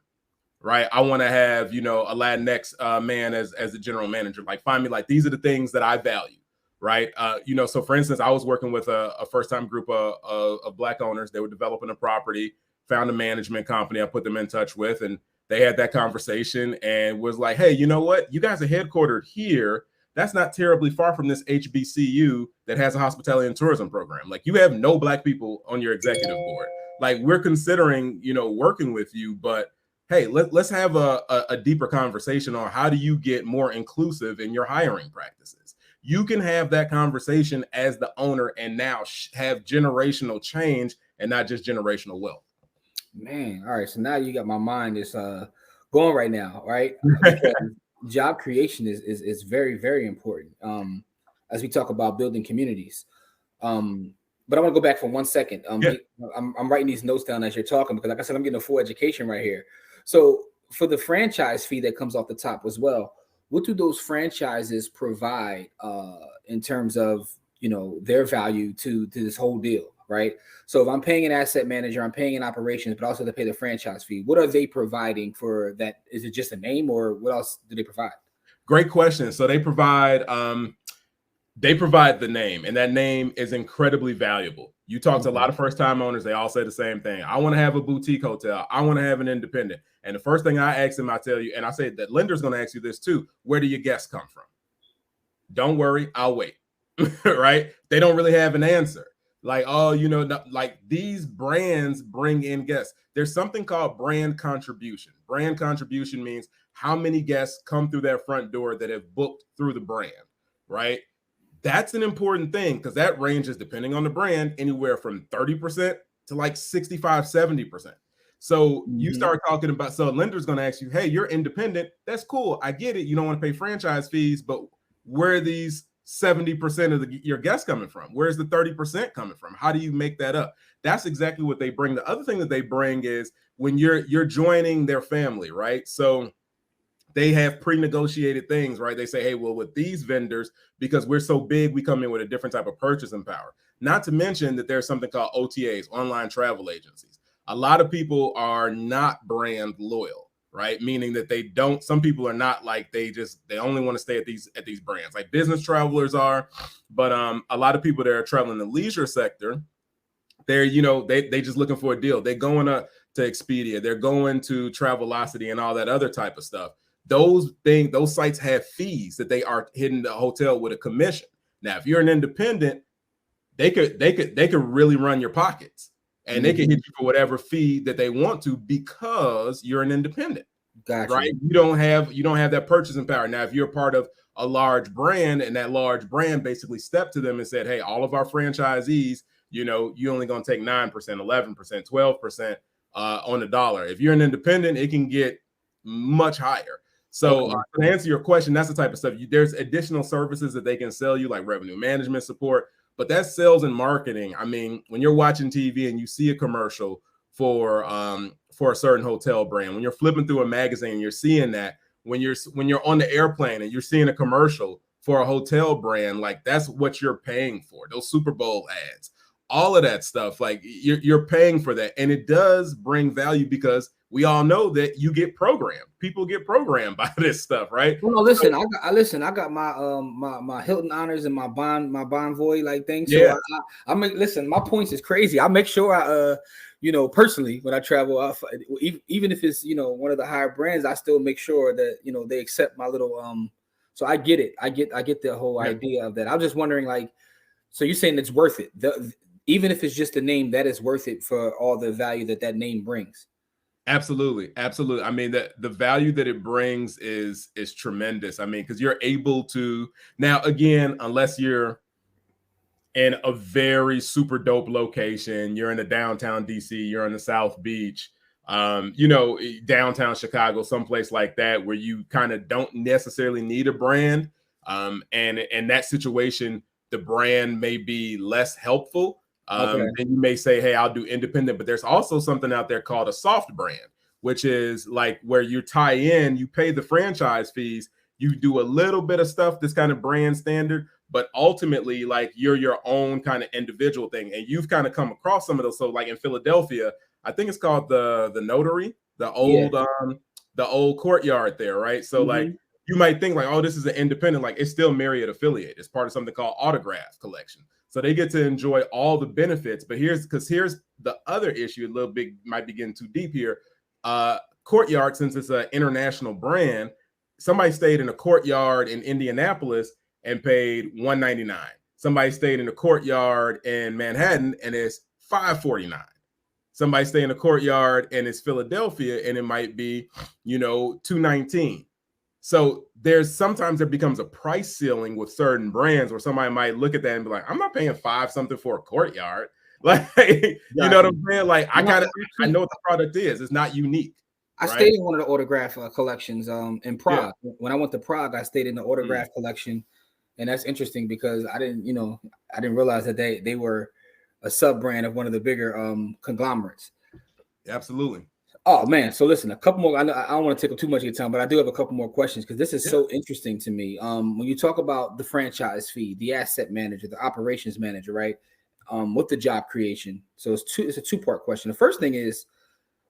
right? I want to have, you know, a Latinx man as a general manager. Like, find me, like, these are the things that I value, right? You know, so for instance, I was working with a first-time group of Black owners. They were developing a property, found a management company I put them in touch with, and they had that conversation and was like, hey, you know what? You guys are headquartered here. That's not terribly far from this HBCU that has a hospitality and tourism program. Like, you have no Black people on your executive board. Like, we're considering, you know, working with you, but hey, let's have a deeper conversation on how do you get more inclusive in your hiring practices. You can have that conversation as the owner and now have generational change and not just generational wealth. Man, all right. So now you got my mind is going right now, right? Job creation is very, very important as we talk about building communities. But I want to go back for 1 second. I'm writing these notes down as you're talking because, like I said, I'm getting a full education right here. So for the franchise fee that comes off the top as well, what do those franchises provide in terms of, you know, their value to this whole deal? right? So if I'm paying an asset manager, I'm paying an operations, but also to pay the franchise fee. What are they providing for that? Is it just a name, or what else do they provide? Great question. So they provide the name, and that name is incredibly valuable. You talk to a lot of first-time owners, they all say the same thing. I want to have a boutique hotel. I want to have an independent. And the first thing I ask them, I tell you, and I say that lender's going to ask you this too, where do your guests come from? Don't worry, I'll wait. Right? They don't really have an answer. Like, oh, like these brands bring in guests. There's something called brand contribution. Brand contribution means how many guests come through that front door that have booked through the brand, right? That's an important thing because that ranges, depending on the brand, anywhere from 30% to like 65, 70%. So you start talking about, so a lender's going to ask you, hey, you're independent. That's cool. I get it. You don't want to pay franchise fees, but where are these 70% of your guests coming from? Where's the 30% coming from? How do you make that up? That's exactly what they bring. The other thing that they bring is when you're joining their family, right? So they have pre-negotiated things, right? They say, hey, well, with these vendors, because we're so big, we come in with a different type of purchasing power. Not to mention that there's something called OTAs, online travel agencies. A lot of people are not brand loyal, right? Meaning that they don't, some people are not like, they only want to stay at these brands. Like business travelers are, but a lot of people that are traveling the leisure sector, they're, they just looking for a deal. They're going to Expedia, they're going to Travelocity and all that other type of stuff. Those sites have fees that they are hitting the hotel with a commission. Now, if you're an independent, they could really run your pockets, and they can hit you for whatever fee that they want to because you're an independent. Gotcha. Right? You don't have that purchasing power. Now, if you're part of a large brand and that large brand basically stepped to them and said, hey, all of our franchisees, you only going to take 9%, 11%, 12% on the dollar. If you're an independent, it can get much higher. So to answer your question, that's the type of stuff. There's additional services that they can sell you, like revenue management support, but that's sales and marketing. I mean, when you're watching TV and you see a commercial for a certain hotel brand, when you're flipping through a magazine, you're seeing that. When you're on the airplane and you're seeing a commercial for a hotel brand, like that's what you're paying for. Those Super Bowl ads, all of that stuff, like you're paying for that, and it does bring value because we all know that you get programmed. People get programmed by this stuff, right? Well, listen, I got my my Hilton honors and my Bonvoy like thing. So yeah, I make, listen, my points is crazy. I make sure I personally when I travel, even if it's one of the higher brands, I still make sure that they accept my little So I get it. I get the whole idea of that. I'm just wondering, like, so you're saying it's worth it? Even if it's just a name, that is worth it for all the value that name brings. Absolutely. I mean, the value that it brings is tremendous. I mean, because you're able to now, again, unless you're in a very super dope location, you're in the downtown DC, you're in the South Beach, downtown Chicago, someplace like that, where you kind of don't necessarily need a brand. And in that situation, the brand may be less helpful. Then you may say, hey, I'll do independent, but there's also something out there called a soft brand, which is like where you tie in, you pay the franchise fees, you do a little bit of stuff that's kind of brand standard, but ultimately, like, you're your own kind of individual thing. And you've kind of come across some of those. So like in Philadelphia, I think it's called the Notary, the old courtyard there, right? So like you might think like, oh, this is an independent, like it's still Marriott affiliate. It's part of something called Autograph Collection. So they get to enjoy all the benefits. But here's the other issue, a little bit, might be getting too deep here. Courtyard, since it's an international brand, somebody stayed in a Courtyard in Indianapolis and paid $199. Somebody stayed in a Courtyard in Manhattan and it's $549. Somebody stay in a Courtyard and it's Philadelphia and it might be, $219. So sometimes there becomes a price ceiling with certain brands where somebody might look at that and be like, I'm not paying $5 something for a Courtyard. Like, you know what I'm saying? Like, I know what the product is. It's not unique. I stayed in one of the autograph collections in Prague. Yeah. When I went to Prague, I stayed in the autograph collection, and that's interesting because I didn't realize that they were a sub brand of one of the bigger conglomerates. Absolutely. Oh man, so listen, a couple more. I don't want to take up too much of your time, but I do have a couple more questions because this is so interesting to me. When you talk about the franchise fee, the asset manager, the operations manager, right? with the job creation. So it's a two-part question. The first thing is,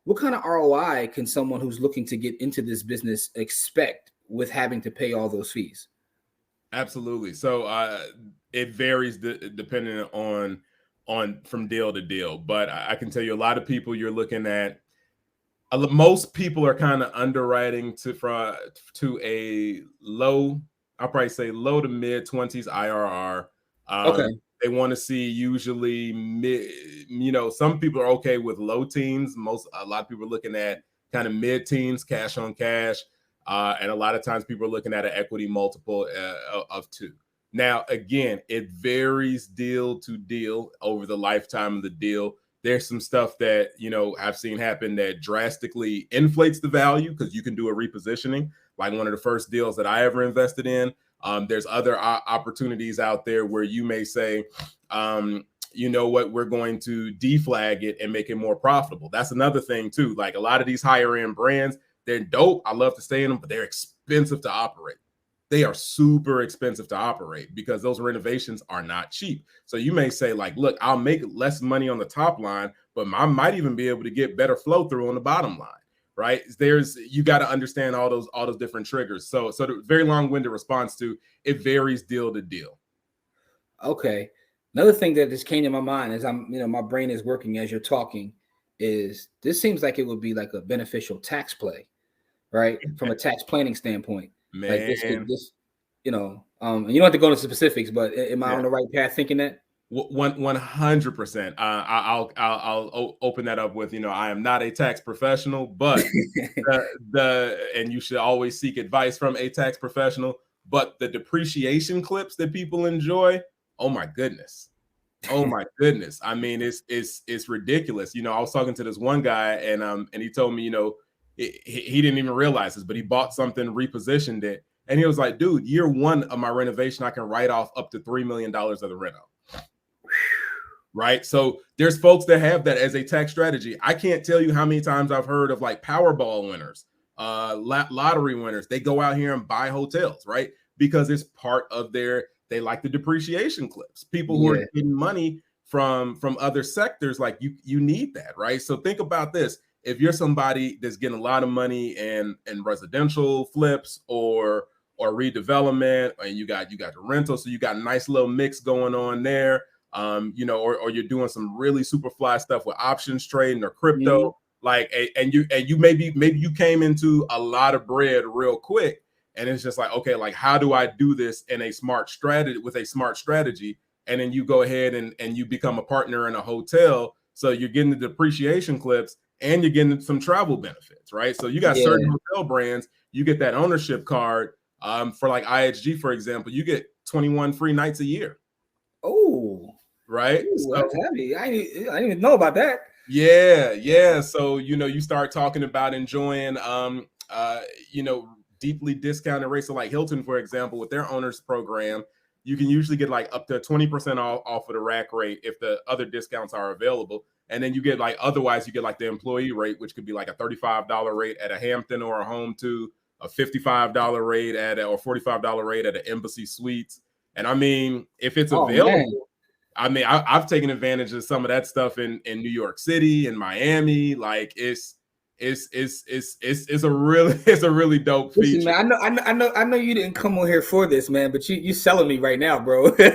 what kind of ROI can someone who's looking to get into this business expect with having to pay all those fees? Absolutely. So it varies depending on from deal to deal. But I can tell you a lot of people you're looking at. Most people are kind of underwriting to a low, I'll probably say low to mid 20s IRR. Okay. They want to see usually mid, some people are okay with low teens. A lot of people are looking at kind of mid teens, cash on cash. And a lot of times people are looking at an equity multiple of 2. Now, again, it varies deal to deal over the lifetime of the deal. There's some stuff that, I've seen happen that drastically inflates the value because you can do a repositioning, like one of the first deals that I ever invested in. There's other opportunities out there where you may say, you know what, we're going to deflag it and make it more profitable. That's another thing too. Like a lot of these higher end brands, they're dope. I love to stay in them, but they're expensive to operate. They are super expensive to operate because those renovations are not cheap. So you may say like, look, I'll make less money on the top line, but I might even be able to get better flow through on the bottom line, right? You got to understand all those different triggers. So the very long-winded response to it varies deal to deal. Okay. Another thing that just came to my mind as my brain is working as you're talking is this seems like it would be like a beneficial tax play, right? From a tax planning standpoint. Man, like you don't have to go into specifics, but am I on the right path thinking that? 100%. I'll open that up with, I am not a tax professional, but and you should always seek advice from a tax professional. But the depreciation clips that people enjoy, oh my goodness. I mean, it's ridiculous. I was talking to this one guy, and he told me, he didn't even realize this, but he bought something, repositioned it, and he was like, dude, year 1 of my renovation, I can write off up to $3 million of the reno. Right. So there's folks that have that as a tax strategy. I can't tell you how many times I've heard of like Powerball winners, lottery winners. They go out here and buy hotels, right? Because it's part of they like the depreciation clips. People who are getting money from other sectors, like you need that, right? So think about this. If you're somebody that's getting a lot of money in residential flips or redevelopment, and you got the rental, so you got a nice little mix going on there. Or you're doing some really super fly stuff with options trading or crypto, and you maybe you came into a lot of bread real quick, and it's just like, okay, like how do I do this in a smart strategy? And then you go ahead and you become a partner in a hotel, so you're getting the depreciation clips and you're getting some travel benefits, right? So you got certain hotel brands, you get that ownership card. For like IHG, for example, you get 21 free nights a year. Oh. Right. Ooh, so, that's heavy. I didn't even know about that. Yeah. So, you start talking about enjoying, deeply discounted rates. So like Hilton, for example, with their owners program, you can usually get like up to 20% off of the rack rate if the other discounts are available. And then you get otherwise you get like the employee rate, which could be like a $35 rate at a Hampton or a Home2, a $55 rate or $45 rate at an Embassy Suites. And I mean, if it's available, man. I mean, I've taken advantage of some of that stuff in New York City and Miami. Like it's a really dope feature. Listen, man, I know you didn't come on here for this, man, but you selling me right now, bro. But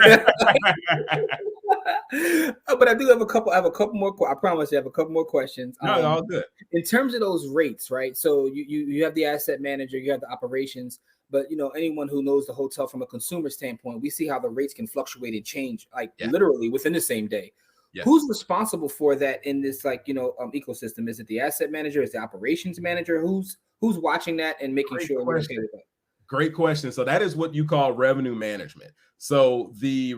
I do have a couple more. I promise you, I have a couple more questions. No, all good. In terms of those rates, right? So you have the asset manager, you have the operations. But anyone who knows the hotel from a consumer standpoint, we see how the rates can fluctuate and change, literally within the same day. Yes. Who's responsible for that in this ecosystem? Is it the asset manager? Is the operations manager? Who's watching that and making sure we're okay with that? Great question. So that is what you call revenue management. So the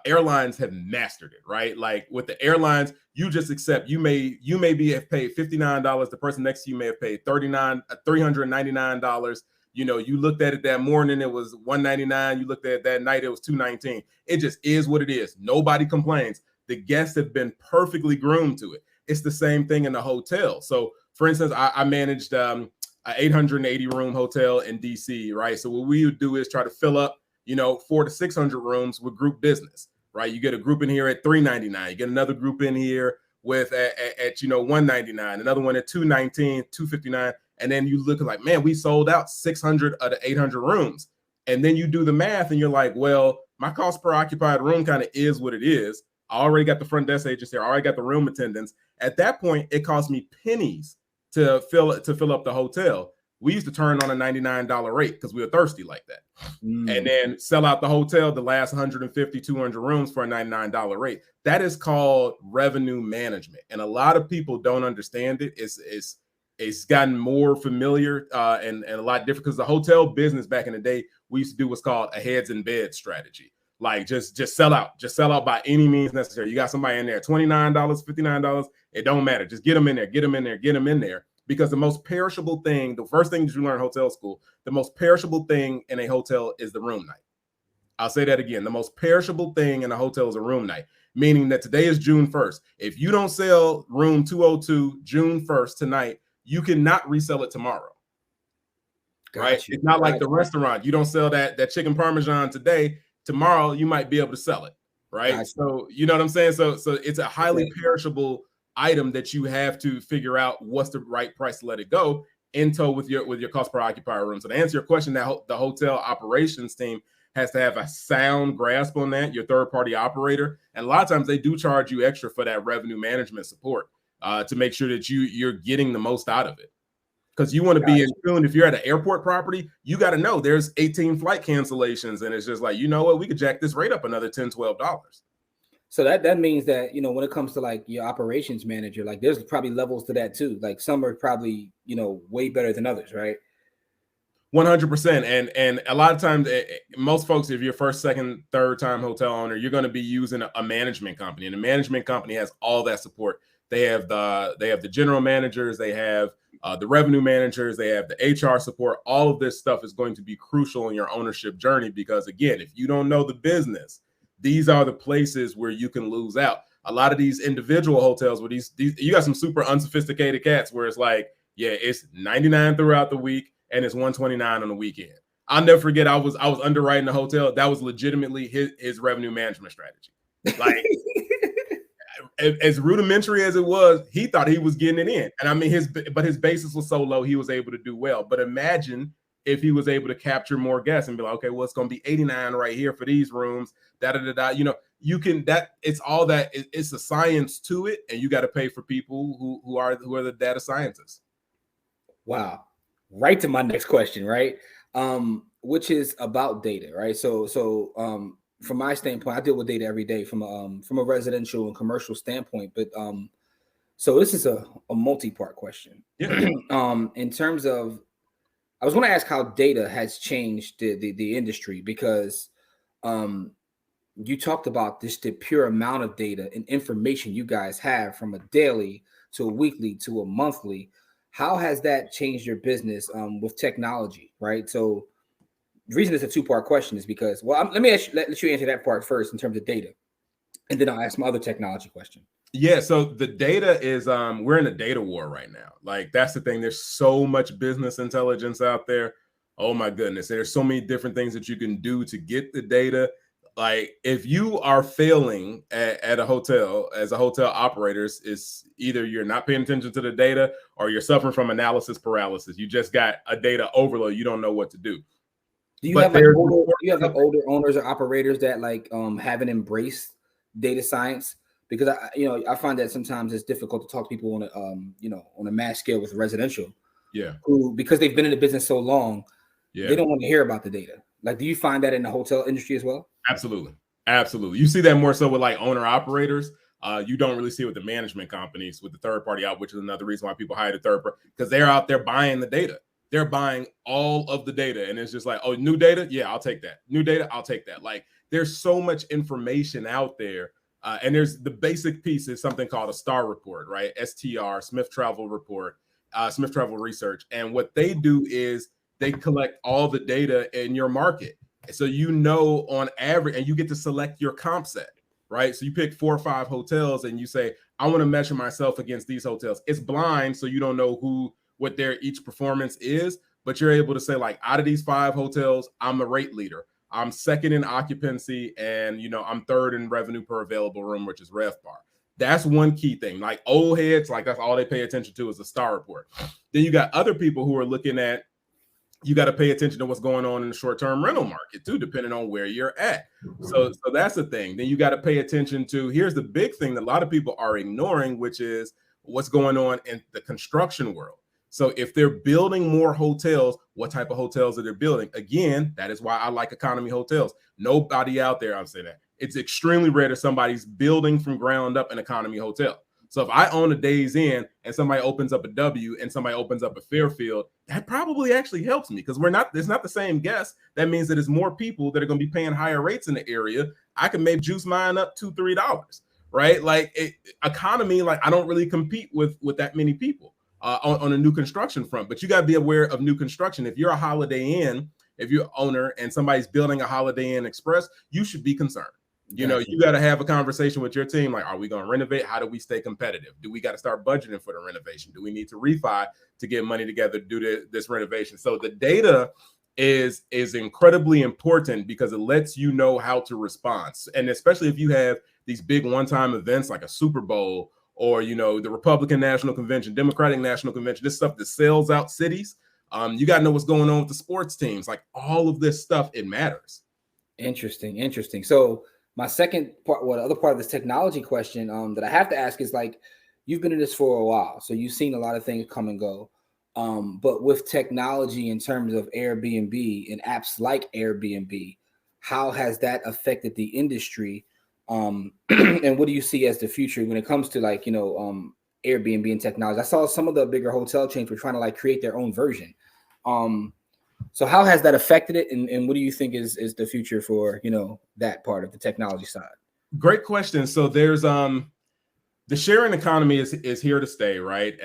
airlines have mastered it, right? Like with the airlines, you just accept you may have paid $59. The person next to you may have paid $399. You looked at it that morning, it was $199. You looked at it that night, it was $219. It just is what it is. Nobody complains. The guests have been perfectly groomed to it. It's the same thing in the hotel. So, for instance, I managed an 880 room hotel in DC, right? So what we would do is try to fill up, 400 to 600 rooms with group business. right? You get a group in here at $399. You get another group in here with at $199, another one at $219, $259, and then you look like, man, we sold out 600 of the 800 rooms. And then you do the math and you're like, well, my cost per occupied room kind of is what it is. I already got the front desk agents there. I already got the room attendants. At that point, it cost me pennies to fill up the hotel. We used to turn on a $99 rate because we were thirsty like that. And then sell out the hotel, the last 150, 200 rooms for a $99 rate. That is called revenue management. And a lot of people don't understand it. It's gotten more familiar and a lot different because the hotel business back in the day, we used to do what's called a heads in bed strategy. Like just sell out by any means necessary. You got somebody in there, $29, $59, it don't matter. Just get them in there. Because the most perishable thing, the first thing that you learn in hotel school, the most perishable thing in a hotel is the room night. I'll say that again. The most perishable thing in a hotel is a room night, meaning that today is June 1st. If you don't sell room 202 June 1st tonight, you cannot resell it tomorrow. Right? It's not like the restaurant. You don't sell that chicken parmesan today. Tomorrow, you might be able to sell it. Right? So you know what I'm saying? So it's a highly perishable item that you have to figure out what's the right price to let it go in tow with your cost per occupier room. So to answer your question, that the hotel operations team has to have a sound grasp on that, your third party operator. And a lot of times they do charge you extra for that revenue management support to make sure that you're getting the most out of it. Because you want to be in tune. If you're at an airport property, you got to know there's 18 flight cancellations. And it's just like, you know what, we could jack this rate up another $10, $12. So that means that, when it comes to like your operations manager, like there's probably levels to that too. Like some are probably, way better than others, right? 100%. And a lot of times, most folks, if you're first, second, third time hotel owner, you're going to be using a management company, and the management company has all that support. They have the general managers, they have the revenue managers, they have the HR support. All of this stuff is going to be crucial in your ownership journey because, again, if you don't know the business, these are the places where you can lose out. A lot of these individual hotels where these you got some super unsophisticated cats where it's like, yeah, it's $99 throughout the week and it's $129 on the weekend. I'll never forget, I was underwriting the hotel. That was legitimately his revenue management strategy. Like as rudimentary as it was, he thought he was getting it in. And I mean, his basis was so low, he was able to do well. But imagine if he was able to capture more guests and be like, okay, well, it's going to be 89 right here for these rooms, you can, it's all that, it's a science to it. And you got to pay for people who are the data scientists. Wow. Right to my next question, right? Which is about data, right? So from my standpoint, I deal with data every day from a residential and commercial standpoint, but so this is a multi-part question. Yeah. In terms of, I was going to ask how data has changed the industry because you talked about just the pure amount of data and information you guys have from a daily to a weekly to a monthly. How has that changed your business with technology, right? So the reason it's a two-part question is because, well, let you answer that part first in terms of data, and then I'll ask my other technology question. Yeah, so the data is we're in a data war right now. Like that's the thing. There's so much business intelligence out there. Oh my goodness, there's so many different things that you can do to get the data. Like if you are failing at a hotel as a hotel operator, it's either you're not paying attention to the data or you're suffering from analysis paralysis. You just got a data overload. You don't know what to do. Do you have older owners or operators that like haven't embraced data science? Because I find that sometimes it's difficult to talk to people on a mass scale with residential. Yeah. Who, because they've been in the business so long, yeah, they don't want to hear about the data. Like, do you find that in the hotel industry as well? Absolutely. You see that more so with like owner operators. You don't really see it with the management companies, with the third party out, which is another reason why people hire the third party, because they're out there buying the data. They're buying all of the data, and it's just like, oh, new data, yeah, I'll take that. New data, I'll take that. Like, there's so much information out there. And there's the basic piece is something called a STAR report, right? STR, Smith Travel Report, Smith Travel Research. And what they do is they collect all the data in your market. So on average, and you get to select your comp set, right? So you pick 4 or 5 hotels and you say, I want to measure myself against these hotels. It's blind, so you don't know what their each performance is, but you're able to say, like, out of these 5 hotels, I'm the rate leader. I'm second in occupancy, and I'm third in revenue per available room, which is RevPAR. That's one key thing. Like old heads, like that's all they pay attention to is the STAR report. Then you got other people who are looking at, you got to pay attention to what's going on in the short-term rental market too, depending on where you're at. So that's the thing. Then you got to pay attention to, here's the big thing that a lot of people are ignoring, which is what's going on in the construction world. So if they're building more hotels, what type of hotels are they building? Again, that is why I like economy hotels. Nobody out there, I'm saying that. It's extremely rare that somebody's building from ground up an economy hotel. So if I own a Days Inn and somebody opens up a W and somebody opens up a Fairfield, that probably actually helps me because it's not the same guest. That means that it's more people that are going to be paying higher rates in the area. I can maybe juice mine up $2-3, right? Like economy, like I don't really compete with that many people on a new construction front, but you got to be aware of new construction. If you're a Holiday Inn, if you're an owner and somebody's building a Holiday Inn Express, you should be concerned. You got to have a conversation with your team. Like, are we going to renovate? How do we stay competitive? Do we got to start budgeting for the renovation? Do we need to refi to get money together to do this renovation? So the data is incredibly important because it lets you know how to respond. And especially if you have these big one-time events like a Super Bowl or, the Republican National Convention, Democratic National Convention, this stuff that sells out cities. You got to know what's going on with the sports teams. Like all of this stuff, it matters. Interesting. So my second part, the other part of this technology question that I have to ask is like, you've been in this for a while, so you've seen a lot of things come and go. But with technology in terms of Airbnb and apps like Airbnb, how has that affected the industry? And what do you see as the future when it comes to like, Airbnb and technology? I saw some of the bigger hotel chains were trying to like create their own version. So how has that affected it? And what do you think is the future for, that part of the technology side? Great question. So there's the sharing economy is here to stay, right?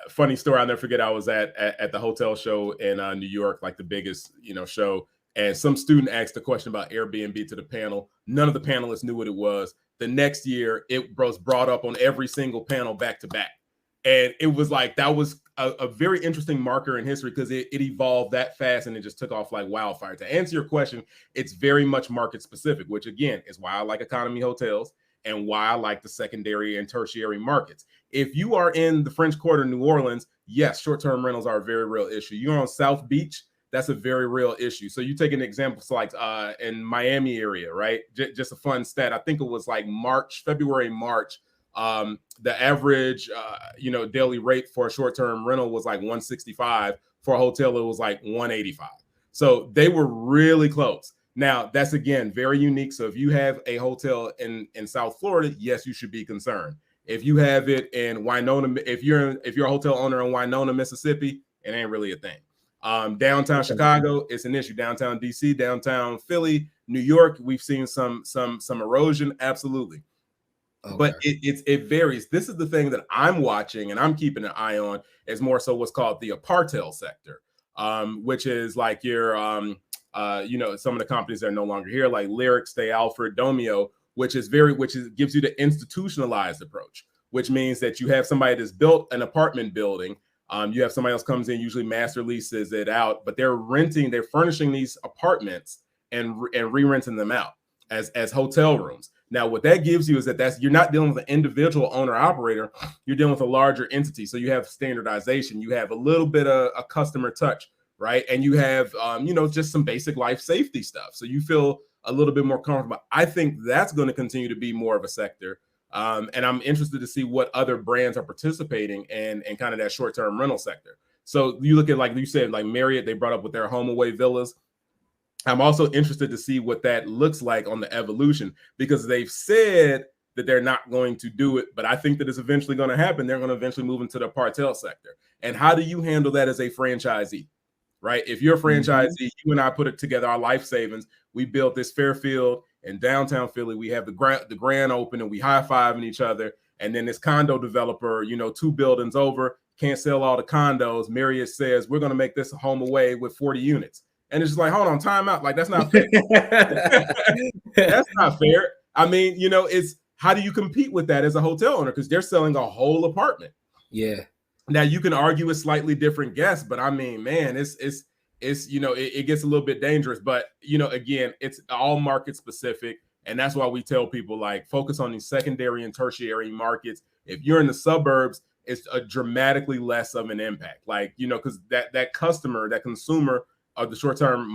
Funny story, I'll never forget, I was at the hotel show in New York, like the biggest, show. And some student asked a question about Airbnb to the panel. None of the panelists knew what it was. The next year, it was brought up on every single panel back to back. And it was like, that was a very interesting marker in history because it evolved that fast and it just took off like wildfire. To answer your question, it's very much market specific, which again is why I like economy hotels and why I like the secondary and tertiary markets. If you are in the French Quarter, New Orleans, yes, short-term rentals are a very real issue. You're on South Beach, that's a very real issue. So you take an example, so like in Miami area, right? Just a fun stat. I think it was like February, March. The average, daily rate for a short-term rental was like $165. For a hotel, it was like $185. So they were really close. Now, that's again very unique. So if you have a hotel in South Florida, yes, you should be concerned. If you have it in Winona, if you're a hotel owner in Winona, Mississippi, it ain't really a thing. Downtown Chicago, it's an issue. Downtown DC, downtown Philly, New York, we've seen some erosion, absolutely. Okay. But it varies. This is the thing that I'm watching and I'm keeping an eye on is more so what's called the Apartheid Sector, which is like your, some of the companies that are no longer here, like Lyric, Stay Alfred, Domio, which gives you the institutionalized approach, which means that you have somebody that's built an apartment building. You have somebody else comes in, usually master leases it out, but they're furnishing these apartments and re-renting them out as hotel rooms. Now, what that gives you is that you're not dealing with an individual owner operator, you're dealing with a larger entity. So you have standardization, you have a little bit of a customer touch, right? And you have, just some basic life safety stuff. So you feel a little bit more comfortable. I think that's going to continue to be more of a sector. And I'm interested to see what other brands are participating in kind of that short-term rental sector. So you look at, like you said, like Marriott, they brought up with their home away villas. I'm also interested to see what that looks like on the evolution, because they've said that they're not going to do it, but I think that it's eventually going to happen. They're going to eventually move into the Apartheid sector. And how do you handle that as a franchisee, right? If you're a franchisee, you and I put it together, our life savings, we built this Fairfield in downtown Philly. We have the grand open and we high-fiving each other. And then this condo developer, 2 buildings over, can't sell all the condos. Marriott says, we're going to make this a home away with 40 units. And it's just like, hold on, time out. Like, that's not fair. That's not fair. I mean, it's how do you compete with that as a hotel owner? Because they're selling a whole apartment. Yeah. Now you can argue a slightly different guess, but I mean, man, it's, it gets a little bit dangerous. But, again, it's all market specific. And that's why we tell people, like, focus on these secondary and tertiary markets. If you're in the suburbs, it's a dramatically less of an impact. Like, because that customer, that consumer of the short-term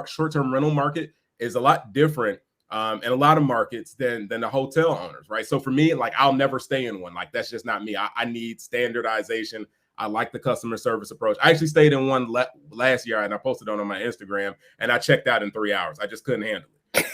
short-term rental market is a lot different in a lot of markets than the hotel owners, right? So for me, like, I'll never stay in one. Like, that's just not me. I need standardization. I like the customer service approach. I actually stayed in one last year, and I posted on my Instagram, and I checked out in 3 hours. I just couldn't handle it.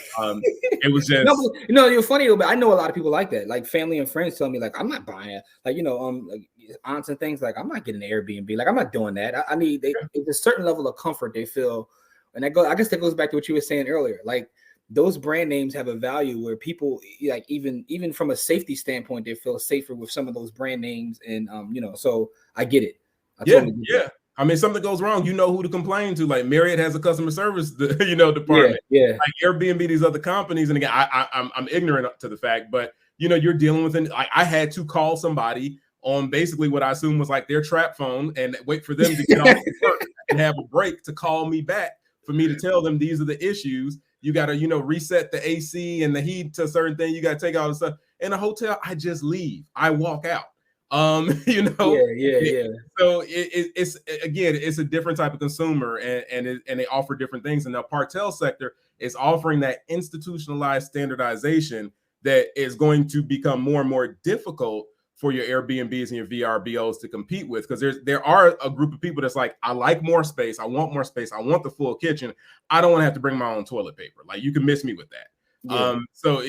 It was just you're funny, but I know a lot of people like that. Like, family and friends tell me, like, I'm not buying it. Like, like aunts and things, like, I'm not getting an Airbnb. Like, I'm not doing that. I need there's a certain level of comfort they feel, and I guess that goes back to what you were saying earlier. Like, those brand names have a value where people, like, even from a safety standpoint, they feel safer with some of those brand names, and so I get it. I totally get it. I mean, something goes wrong, you know who to complain to. Like, Marriott has a customer service, department. Yeah. Like Airbnb, these other companies, and again, I'm ignorant to the fact, but you're dealing with I had to call somebody on basically what I assume was like their trap phone and wait for them to get off work and have a break to call me back for me to tell them these are the issues. You got to, reset the AC and the heat to a certain thing. You got to take all the stuff. In a hotel, I just leave. I walk out. Yeah. So it's again, it's a different type of consumer, and they offer different things. And the Apartheid Sector is offering that institutionalized standardization that is going to become more and more difficult for your Airbnbs and your VRBOs to compete with, because there are a group of people that's like, I like more space, I want more space, I want the full kitchen, I don't want to have to bring my own toilet paper. Like, you can miss me with that. Yeah. So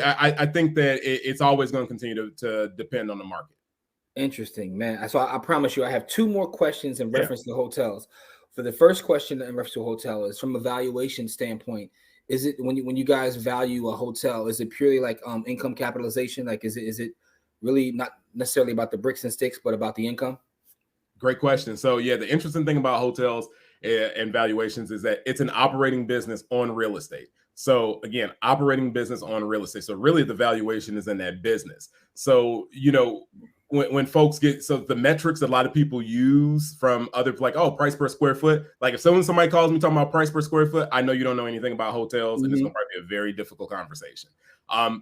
I think that it's always going to continue to depend on the market. Interesting, man. So I promise you, I have 2 more questions in reference to hotels. For the first question in reference to a hotel is from a valuation standpoint. Is it when you guys value a hotel, is it purely like income capitalization? Like, is it really not necessarily about the bricks and sticks, but about the income? Great question. So yeah, the interesting thing about hotels and valuations is that it's an operating business on real estate. So again, operating business on real estate. So really the valuation is in that business. So, when folks so the metrics that a lot of people use from other, like, oh, price per square foot. Like, if somebody calls me talking about price per square foot, I know you don't know anything about hotels, and it's going to probably be a very difficult conversation.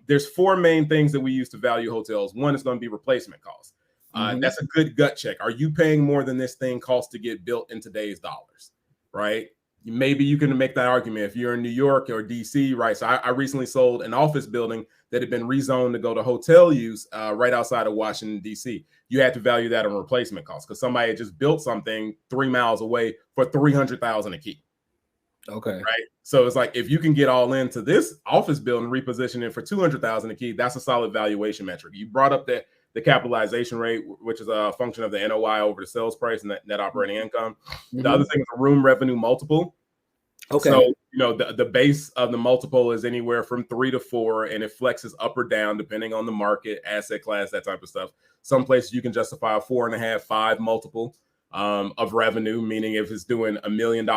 There's 4 main things that we use to value hotels. One is going to be replacement cost. That's a good gut check. Are you paying more than this thing costs to get built in today's dollars? Right? Maybe you can make that argument if you're in New York or DC, right? So I recently sold an office building that had been rezoned to go to hotel use right outside of Washington, DC. You had to value that on replacement costs because somebody had just built something 3 miles away for $300,000 a key. Okay. Right. So it's like, if you can get all into this office building, reposition it for $200,000 a key, that's a solid valuation metric. You brought up the capitalization rate, which is a function of the NOI over the sales price and net operating income. The other thing is a room revenue multiple. Okay. So, the base of the multiple is anywhere from 3 to 4, and it flexes up or down depending on the market, asset class, that type of stuff. Some places you can justify a 4.5, 5 multiple of revenue, meaning if it's doing $1 million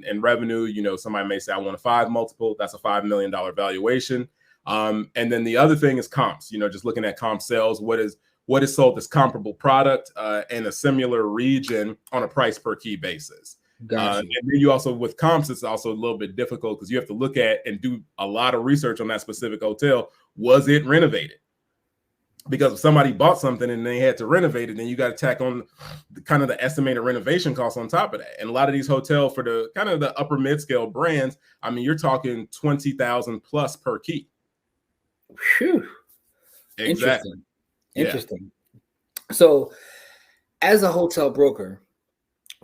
in revenue, somebody may say, I want a 5 multiple. That's a $5 million valuation. And then the other thing is comps, just looking at comp sales, what is sold as comparable product in a similar region on a price per key basis. Gotcha. And then you also, with comps, it's also a little bit difficult because you have to look at and do a lot of research on that specific hotel. Was it renovated? Because if somebody bought something and they had to renovate it, then you got to tack on the estimated renovation costs on top of that. And a lot of these hotels for the kind of the upper mid-scale brands, I mean, you're talking $20,000 plus per key. Whew. Exactly. Interesting. So as a hotel broker,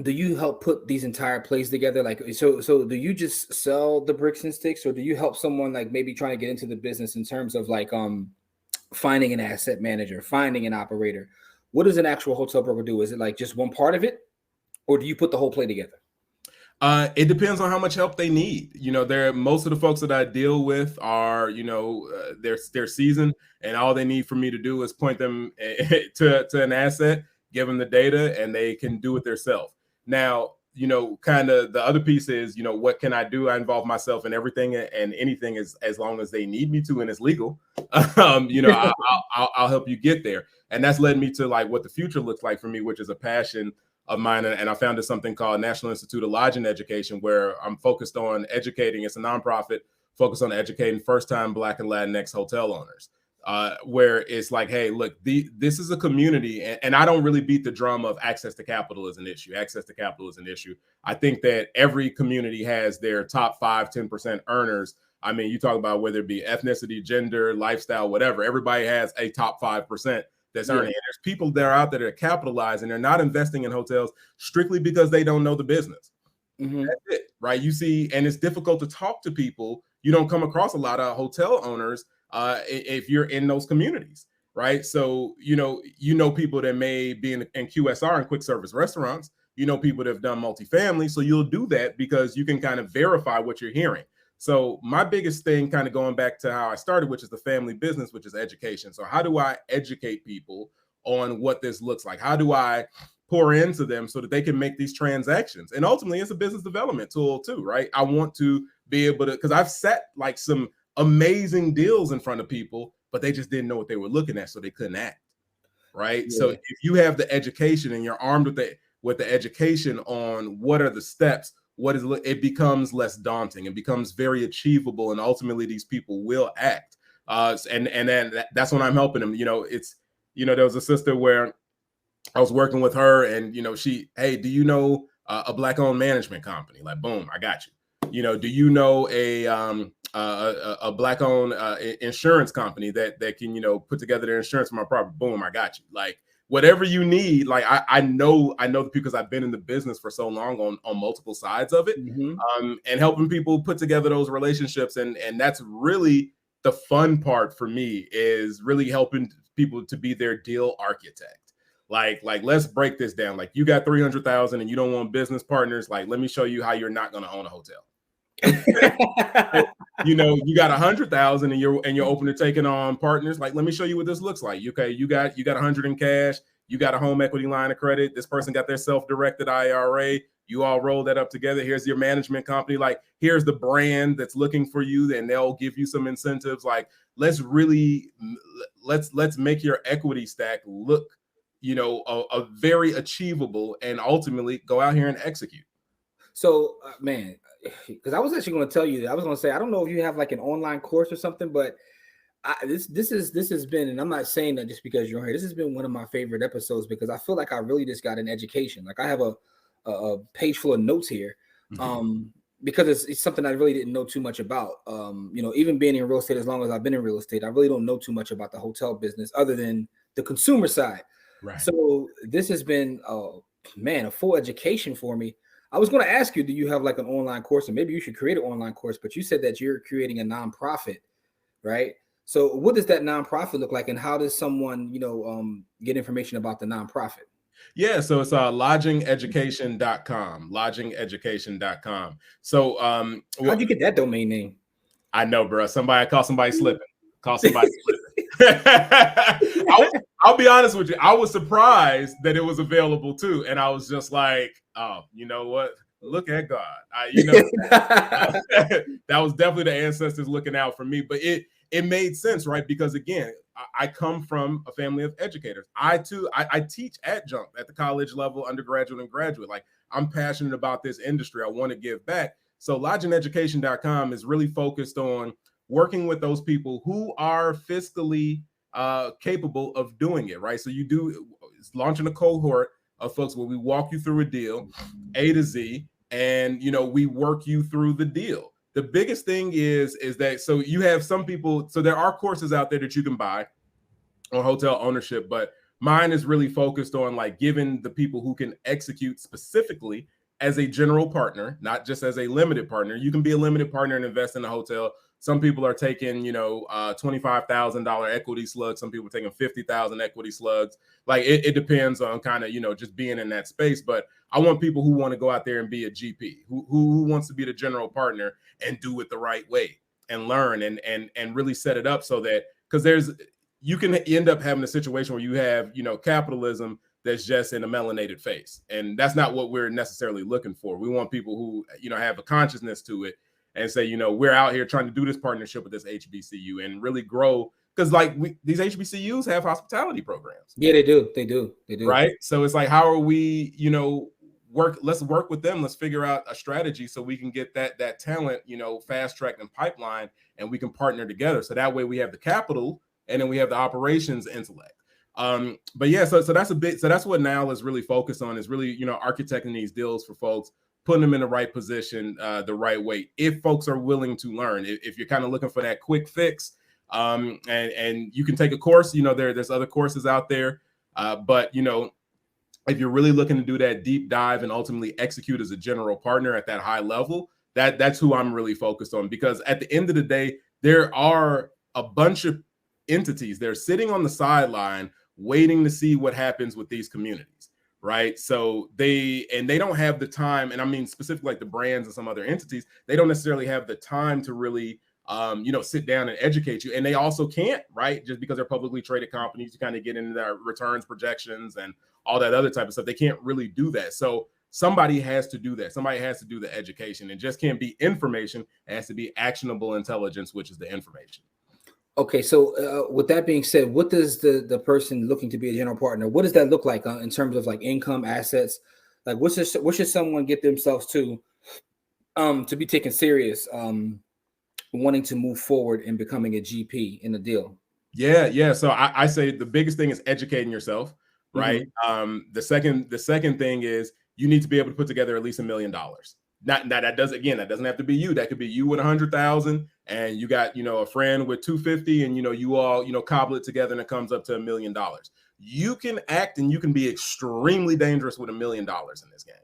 do you help put these entire plays together? Like, so do you just sell the bricks and sticks, or do you help someone like maybe trying to get into the business in terms of like finding an asset manager, finding an operator? What does an actual hotel broker do? Is it like just one part of it, or do you put the whole play together? It depends on how much help they need. Most of the folks that I deal with are, they're seasoned, and all they need for me to do is point them to an asset, give them the data, and they can do it themselves. Now, kind of the other piece is, what can I do? I involve myself in everything and anything as long as they need me to and it's legal. I'll help you get there. And that's led me to like what the future looks like for me, which is a passion of mine, and I founded something called National Institute of Lodging Education, where I'm focused on educating. It's a nonprofit focused on educating first-time Black and Latinx hotel owners. Where it's like, hey, look, this is a community, and I don't really beat the drum of access to capital is an issue. Access to capital is an issue. I think that every community has their top 5, 10% earners. I mean, you talk about whether it be ethnicity, gender, lifestyle, whatever. Everybody has a top 5% that's earning. And there's people that are out there that are capitalizing. They're not investing in hotels strictly because they don't know the business. Mm-hmm. That's it, right? You see, and it's difficult to talk to people. You don't come across a lot of hotel owners if you're in those communities, right? So, you know people that may be in QSR and quick service restaurants, people that have done multifamily. So you'll do that because you can kind of verify what you're hearing. So my biggest thing, kind of going back to how I started, which is the family business, which is education. So how do I educate people on what this looks like? How do I pour into them so that they can make these transactions? And ultimately, it's a business development tool too, right? I want to be able to, because I've set like some amazing deals in front of people, but they just didn't know what they were looking at, so they couldn't act, right? Yeah. So if you have the education and you're armed with the education on what are the steps, it becomes less daunting. It becomes very achievable, and ultimately these people will act. And then that's when I'm helping them. There was a sister where I was working with her, and hey, do you know a Black-owned management company? Like, boom, I got you. Do you know a Black-owned insurance company that can put together their insurance for my property? Boom, I got you. Like, whatever you need, like I know because I've been in the business for so long on multiple sides of it, mm-hmm. And helping people put together those relationships, and that's really the fun part for me, is really helping people to be their deal architect. Like let's break this down. Like, you got 300,000 and you don't want business partners. Like, let me show you how you're not going to own a hotel. You got 100,000 and you're open to taking on partners. Like, let me show you what this looks like. Okay, you got 100 in cash. You got a home equity line of credit. This person got their self-directed IRA. You all roll that up together. Here's your management company. Like, here's the brand that's looking for you, and they'll give you some incentives. Like, let's make your equity stack look, a very achievable, and ultimately go out here and execute. So, man, because I was actually going to tell you that I was going to say, I don't know if you have like an online course or something, but this has been, and I'm not saying that just because you're here, this has been one of my favorite episodes, because I feel like I really just got an education. Like, I have a page full of notes here, mm-hmm. Because it's something I really didn't know too much about. Even being in real estate as long as I've been in real estate, I really don't know too much about the hotel business other than the consumer side. Right. So this has been, a full education for me. I was going to ask you, do you have like an online course? And maybe you should create an online course, but you said that you're creating a nonprofit, right? So what does that nonprofit look like, and how does someone, get information about the nonprofit? Yeah, so it's lodgingeducation.com, lodgingeducation.com. So how'd you get that domain name? I know, bro. Call somebody slipping. I'll be honest with you. I was surprised that it was available too. And I was just like, oh, you know what? Look at God. That was definitely the ancestors looking out for me. But it made sense, right? Because again, I come from a family of educators. I teach adjunct at the college level, undergraduate and graduate. Like, I'm passionate about this industry. I want to give back. So lodgingeducation.com is really focused on working with those people who are fiscally capable of doing it, right? So it's launching a cohort of folks where we walk you through a deal, A to Z, and we work you through the deal. The biggest thing is that, so you have some people, so there are courses out there that you can buy on hotel ownership, but mine is really focused on like giving the people who can execute specifically as a general partner, not just as a limited partner. You can be a limited partner and invest in a hotel. Some people are taking, $25,000 equity slugs. Some people are taking 50,000 equity slugs. Like, it depends on kind of, just being in that space. But I want people who want to go out there and be a GP, who wants to be the general partner and do it the right way and learn and really set it up so that, because you can end up having a situation where you have, capitalism that's just in a melanated face. And that's not what we're necessarily looking for. We want people who, have a consciousness to it and say, we're out here trying to do this partnership with this HBCU and really grow because like these HBCUs have hospitality programs. Yeah, they do. They do. Right. So it's like, how are we, let's work with them. Let's figure out a strategy so we can get that talent, fast tracked and pipeline, and we can partner together. So that way we have the capital and then we have the operations intellect. But yeah, so that's what NAL is really focused on, is really, architecting these deals for folks, putting them in the right position, the right way. If folks are willing to learn, if you're kind of looking for that quick fix, and you can take a course, there's other courses out there. But if you're really looking to do that deep dive and ultimately execute as a general partner at that high level, that's who I'm really focused on. Because at the end of the day, there are a bunch of entities, they're sitting on the sideline waiting to see what happens with these communities, right? So they don't have the time, and I mean specifically like the brands and some other entities, they don't necessarily have the time to really sit down and educate you. And they also can't, right? Just because they're publicly traded companies, you kind of get into their returns projections and all that other type of stuff. They can't really do that. So somebody has to do that. Somebody has to do the education. It just can't be information. It has to be actionable intelligence, which is the information. Okay, so with that being said, what does the person looking to be a general partner, what does that look like in terms of like income, assets? Like what should someone get themselves to be taken serious, wanting to move forward and becoming a GP in the deal? Yeah. So I say the biggest thing is educating yourself, right? Mm-hmm. The second thing is you need to be able to put together at least $1 million. That doesn't have to be you. That could be you with 100,000, and you got a friend with 250, and you all cobble it together, and it comes up to $1 million. You can act and you can be extremely dangerous with $1 million in this game,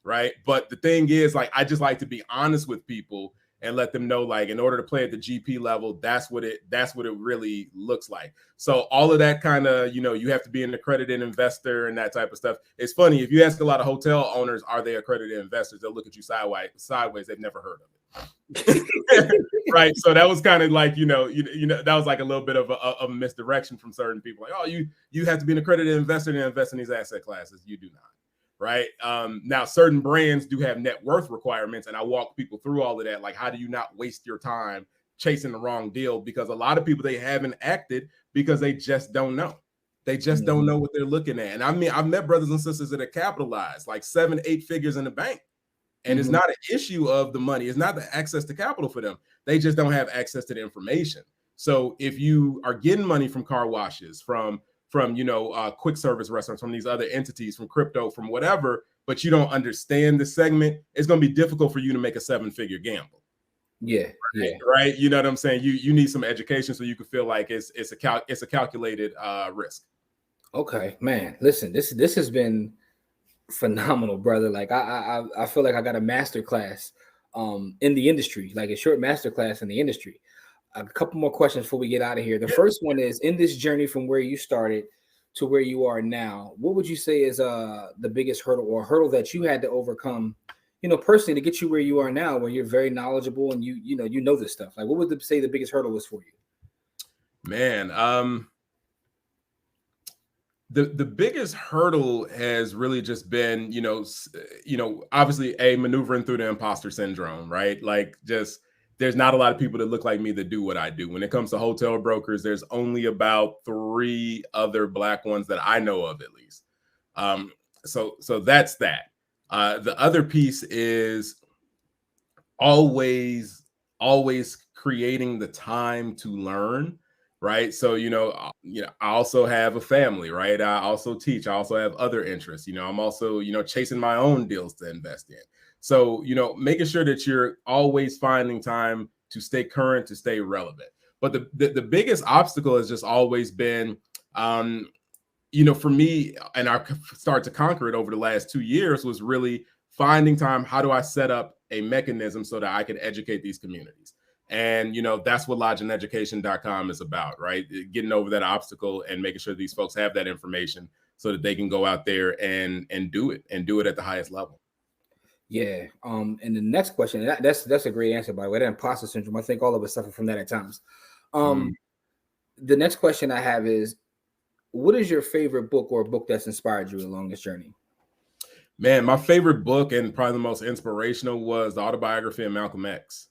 right? But the thing is, like, I just like to be honest with people and let them know, like, in order to play at the GP level, that's what it really looks like. So all of that kind of, you have to be an accredited investor and that type of stuff. It's funny, if you ask a lot of hotel owners, are they accredited investors? They'll look at you sideways. They've never heard of it. Right. So that was kind of like, that was like a little bit of a misdirection from certain people. Like, oh, you have to be an accredited investor to invest in these asset classes. You do not. Right. Now, certain brands do have net worth requirements, and I walk people through all of that. Like, how do you not waste your time chasing the wrong deal? Because a lot of people, they haven't acted because they just don't know. They just don't know what they're looking at. And I mean, I've met brothers and sisters that are capitalized like 7-8 figures in the bank. And it's not an issue of the money. It's not the access to capital for them. They just don't have access to the information. So if you are getting money from car washes, from quick service restaurants, from these other entities, from crypto, from whatever, but you don't understand the segment, it's going to be difficult for you to make a 7-figure gamble. Yeah. Right. You know what I'm saying? You need some education so you can feel like it's a calculated risk. Okay, man. Listen, this has been phenomenal, brother. Like I feel like I got a master class in the industry, like a short master class in the industry. A couple more questions before we get out of here. The first one is, in this journey from where you started to where you are now, what would you say is the biggest hurdle that you had to overcome, personally, to get you where you are now, where you're very knowledgeable and you know this stuff? Like, what would you say the biggest hurdle was for you? Man, the biggest hurdle has really just been, obviously maneuvering through the imposter syndrome, right? Like, just there's not a lot of people that look like me that do what I do. When it comes to hotel brokers, there's only about 3 other Black ones that I know of, at least. So that's that. The other piece is always creating the time to learn. Right. So, I also have a family, right? I also teach. I also have other interests. I'm also, chasing my own deals to invest in. So, making sure that you're always finding time to stay current, to stay relevant. But the biggest obstacle has just always been, for me, and I started to conquer it over the last 2 years, was really finding time. How do I set up a mechanism so that I can educate these communities? And, that's what lodgeandeducation.com is about, right? Getting over that obstacle and making sure these folks have that information so that they can go out there and do it at the highest level. Yeah. And the next question, that's a great answer, by the way. That imposter syndrome, I think all of us suffer from that at times. The next question I have is, what is your favorite book or book that's inspired you along this journey? Man, my favorite book and probably the most inspirational was the autobiography of Malcolm X.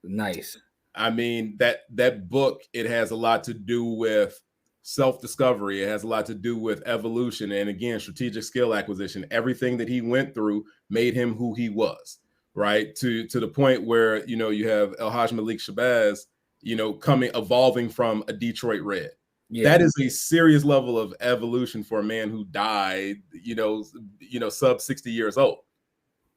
Nice. I mean, that book, it has a lot to do with self-discovery. It has a lot to do with evolution. And again, strategic skill acquisition. Everything that he went through made him who he was, right? To the point where, you know, you have El Hajj Malik Shabazz, you know, evolving from a Detroit Red. Yeah. That is a serious level of evolution for a man who died, you know, sub 60 years old.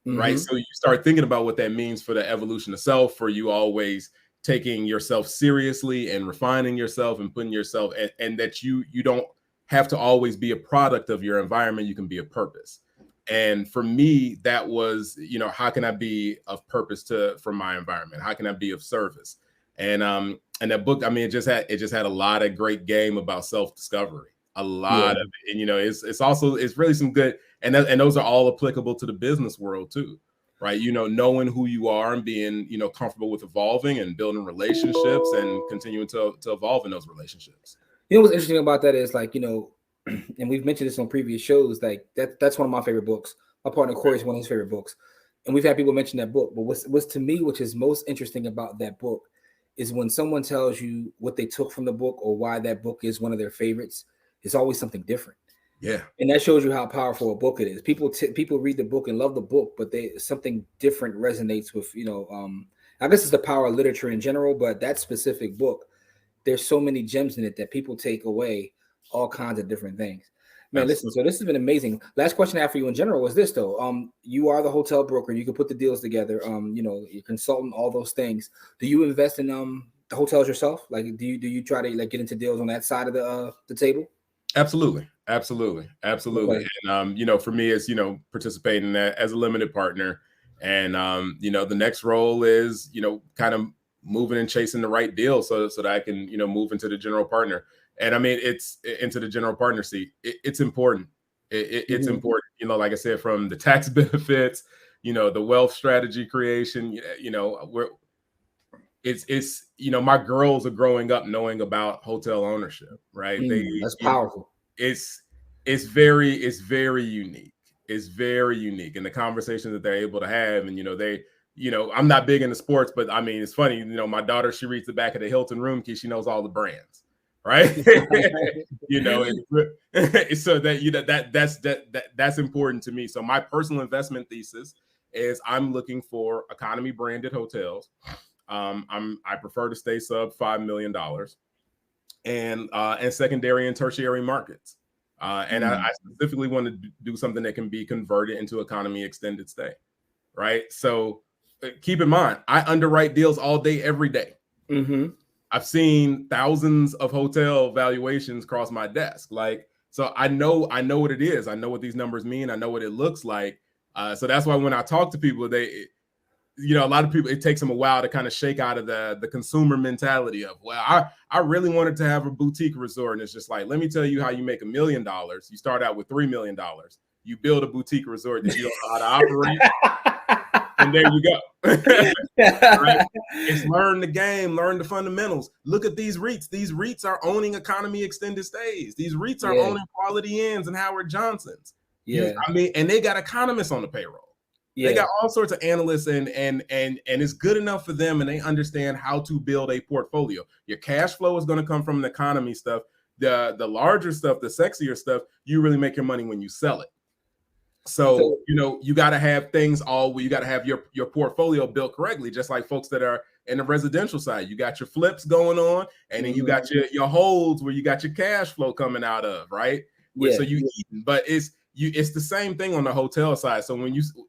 Right. So you start thinking about what that means for the evolution of self, for you always taking yourself seriously and refining yourself and putting yourself, and that you don't have to always be a product of your environment. You can be a purpose. And for me, that was, you know, how can I be of purpose for my environment? How can I be of service? And that book, I mean, it just had a lot of great game about self-discovery, a lot of it. And, you know, it's really some good, and those are all applicable to the business world too, right? You know, knowing who you are and being, you know, comfortable with evolving and building relationships and continuing to evolve in those relationships. You know, what's interesting about that is, like, you know, and we've mentioned this on previous shows, like that's one of my favorite books. My partner Corey is one of his favorite books, and we've had people mention that book. But what's to me, which is most interesting about that book, is when someone tells you what they took from the book or why that book is one of their favorites. It's always something different. Yeah, and that shows you how powerful a book it is. People read the book and love the book, but something different resonates with, you know. I guess it's the power of literature in general, but that specific book, there's so many gems in it that people take away all kinds of different things. Man, listen, so this has been amazing. Last question I have for you in general was this, though. You are the hotel broker. You can put the deals together. You know, you're consultant, all those things. Do you invest in the hotels yourself? Like, do you try to, like, get into deals on that side of the table? Absolutely. Okay. And you know, for me, it's, you know, participating in that as a limited partner. And you know, the next role is, you know, kind of moving and chasing the right deal so that I can, you know, move into the general partner. And I mean, it's into the general partner seat. It's important. It's important, you know, like I said, from the tax benefits, you know, the wealth strategy creation, you know, it's, you know, my girls are growing up knowing about hotel ownership, right? That's powerful. It's very unique. It's very unique. And the conversations that they're able to have, and, you know, I'm not big into sports, but I mean, it's funny, you know, my daughter, she reads the back of the Hilton room key. She knows all the brands, right? You know, so that, you know, that's important to me. So my personal investment thesis is I'm looking for economy branded hotels. I prefer to stay sub $5 million, and secondary and tertiary markets. And I specifically want to do something that can be converted into economy extended stay, right? So keep in mind, I underwrite deals all day, every day. I've seen thousands of hotel valuations cross my desk. Like, so I know what it is. I know what these numbers mean. I know what it looks like. So that's why when I talk to people, you know, a lot of people, it takes them a while to kind of shake out of the consumer mentality of, well, I really wanted to have a boutique resort. And it's just like, let me tell you how you make $1 million. You start out with $3 million. You build a boutique resort that you don't know how to operate. And there you go. Right? It's learn the game, learn the fundamentals. Look at these REITs. These REITs are owning economy extended stays. These REITs are owning Quality Inns and Howard Johnsons. I mean, and they got economists on the payroll. They got all sorts of analysts, and it's good enough for them, and they understand how to build a portfolio. Your cash flow is going to come from the economy stuff. The larger stuff, the sexier stuff, you really make your money when you sell it. So, you know, you got to have things you got to have your portfolio built correctly, just like folks that are in the residential side. You got your flips going on, and then you got your holds where you got your cash flow coming out of, right? So but it's the same thing on the hotel side. So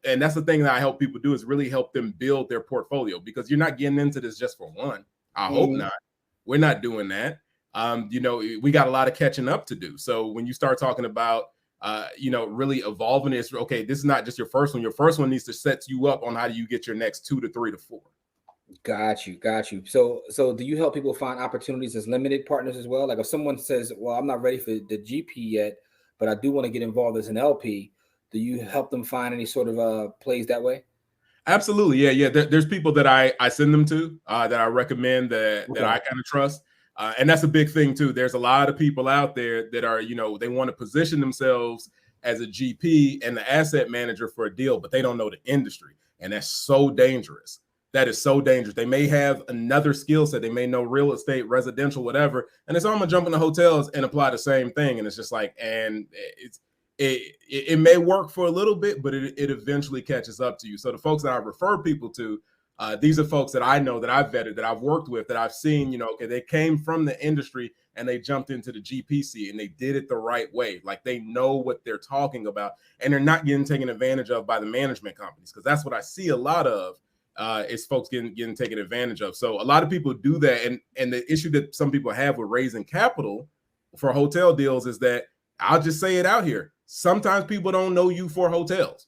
and that's the thing that I help people do, is really help them build their portfolio, because you're not getting into this just for one. I hope not. We're not doing that. You know, we got a lot of catching up to do. So when you start talking about, you know, really evolving this, okay, this is not just your first one. Your first one needs to set you up on how do you get your next 2 to 3 to 4. Got you. So do you help people find opportunities as limited partners as well? Like, if someone says, well, I'm not ready for the GP yet, but I do want to get involved as an LP, do you help them find any sort of plays that way? Absolutely. Yeah. There's people that I send them to, that I recommend, that I kind of trust. And that's a big thing too. There's a lot of people out there that are, you know, they want to position themselves as a GP and the asset manager for a deal, but they don't know the industry. And that's so dangerous. that is so dangerous. They may have another skill set. They may know real estate, residential, whatever. And it's, I'm gonna jump into hotels and apply the same thing. And it's just like, and it may work for a little bit, but it eventually catches up to you. So the folks that I refer people to, these are folks that I know, that I've vetted, that I've worked with, that I've seen, you know, okay, they came from the industry and they jumped into the GPC and they did it the right way. Like, they know what they're talking about, and they're not getting taken advantage of by the management companies. Because that's what I see a lot of, is folks getting taken advantage of. So a lot of people do that. And the issue that some people have with raising capital for hotel deals is that, I'll just say it out here, sometimes people don't know you for hotels.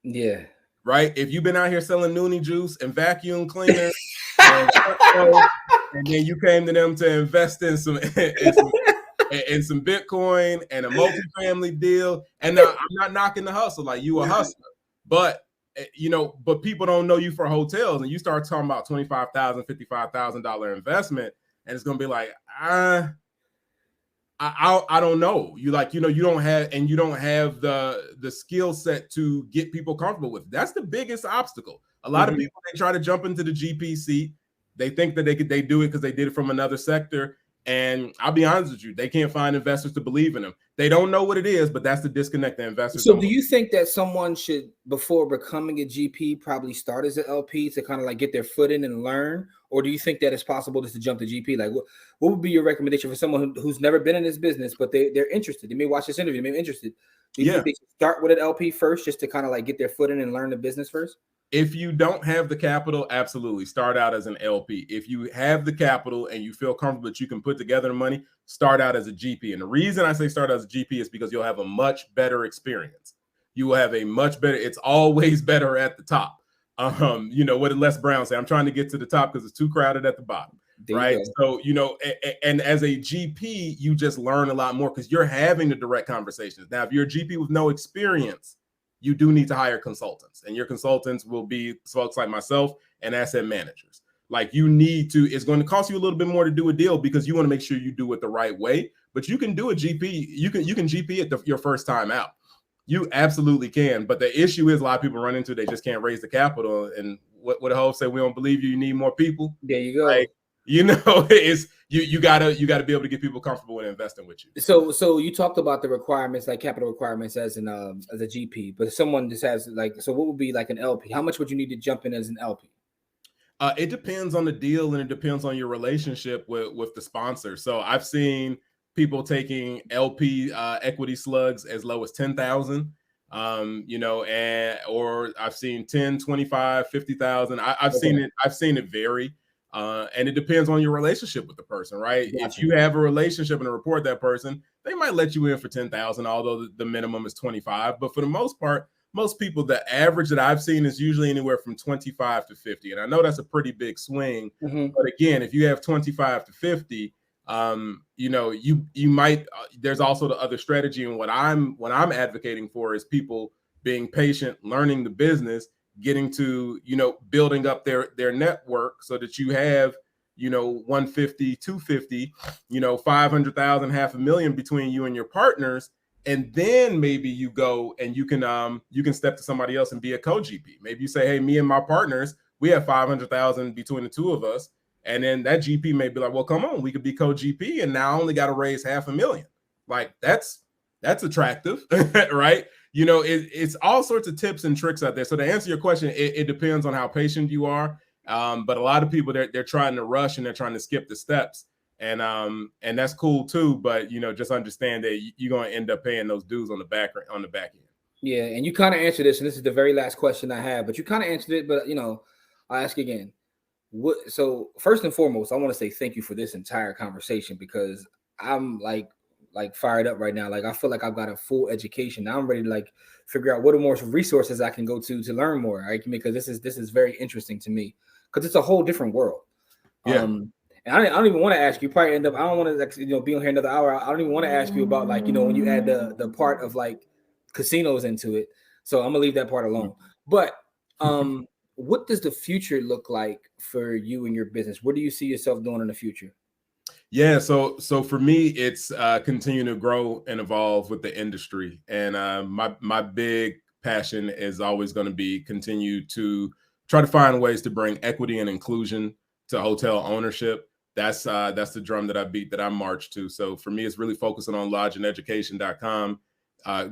Yeah. Right? If you've been out here selling noonie juice and vacuum cleaners, and then you came to them to invest in some in some Bitcoin and a multifamily deal, and now, I'm not knocking the hustle, like, you a hustler, but you know, but people don't know you for hotels, and you start talking about $25,000, $55,000 investment, and it's gonna be like, I don't know. You, like, you know, you don't have the skill set to get people comfortable with. That's the biggest obstacle. A lot of people, they try to jump into the GPC. They think that they do it because they did it from another sector. And I'll be honest with you, they can't find investors to believe in them. They don't know what it is, but that's the disconnect the investors. So do you think that someone should, before becoming a GP, probably start as an LP to kind of like get their foot in and learn? Or do you think that it's possible just to jump to GP? Like, what would be your recommendation for someone who's never been in this business, but they're interested? They may watch this interview, they may be interested. Do you think they should start with an LP first, just to kind of like get their foot in and learn the business first? If you don't have the capital, absolutely start out as an LP. If you have the capital and you feel comfortable that you can put together the money, start out as a GP. And the reason I say start out as a GP is because you'll have a much better experience. You will have a much better, it's always better at the top. You know, what did Les Brown say? I'm trying to get to the top because it's too crowded at the bottom. Right. So, you know, and as a GP, you just learn a lot more because you're having the direct conversations. Now, if you're a GP with no experience, you do need to hire consultants, and your consultants will be folks like myself and asset managers. Like, you need to, it's going to cost you a little bit more to do a deal because you want to make sure you do it the right way, but you can do a GP. You can GP it your first time out. You absolutely can. But the issue is, a lot of people run into, they just can't raise the capital. And what the Hov say, we don't believe you, you need more people. There you go. Like, you know, it's you gotta be able to get people comfortable in investing with you. So you talked about the requirements, like capital requirements, as a GP, but if someone just has, like, so what would be like an LP? How much would you need to jump in as an LP? It depends on the deal, and it depends on your relationship with the sponsor. So I've seen people taking LP equity slugs as low as 10,000. You know, or I've seen 10, 25, 50,000. I've seen it vary. And it depends on your relationship with the person, right? Gotcha. If you have a relationship and report that person, they might let you in for 10,000, although the minimum is 25. But for the most part, most people, the average that I've seen is usually anywhere from 25 to 50. And I know that's a pretty big swing. But again, if you have 25 to 50, you know, you might, there's also the other strategy. And what I'm advocating for is people being patient, learning the business, getting to, you know, building up their network so that you have, you know, 150, 250, you know, 500,000, $500,000 between you and your partners. And then maybe you go and you can step to somebody else and be a co-GP. Maybe you say, hey, me and my partners, we have 500,000 between the two of us. And then that GP may be like, well, come on, we could be co-GP. And now I only got to raise $500,000. Like, that's attractive, right? You know, it's all sorts of tips and tricks out there. So to answer your question, it depends on how patient you are. But a lot of people, they're trying to rush and they're trying to skip the steps. And that's cool too. But, you know, just understand that you're going to end up paying those dues on the back end. Yeah. And you kind of answered this, and this is the very last question I have, but you kind of answered it. But, you know, I'll ask again. So first and foremost, I want to say thank you for this entire conversation, because I'm like fired up right now. Like, I feel like I've got a full education. Now I'm ready to like figure out what are more resources I can go to learn more. Right? Because this is very interesting to me, because it's a whole different world. Yeah. And I don't even want to ask you. Probably end up. I don't want to, like, you know, be on here another hour. I don't even want to ask you about, like, you know, when you add the part of like casinos into it. So I'm gonna leave that part alone. But what does the future look like for you and your business? What do you see yourself doing in the future? Yeah, so for me, it's continuing to grow and evolve with the industry, and my big passion is always going to be continue to try to find ways to bring equity and inclusion to hotel ownership. That's the drum that I beat, that I march to. So for me, it's really focusing on lodgeandeducation.com,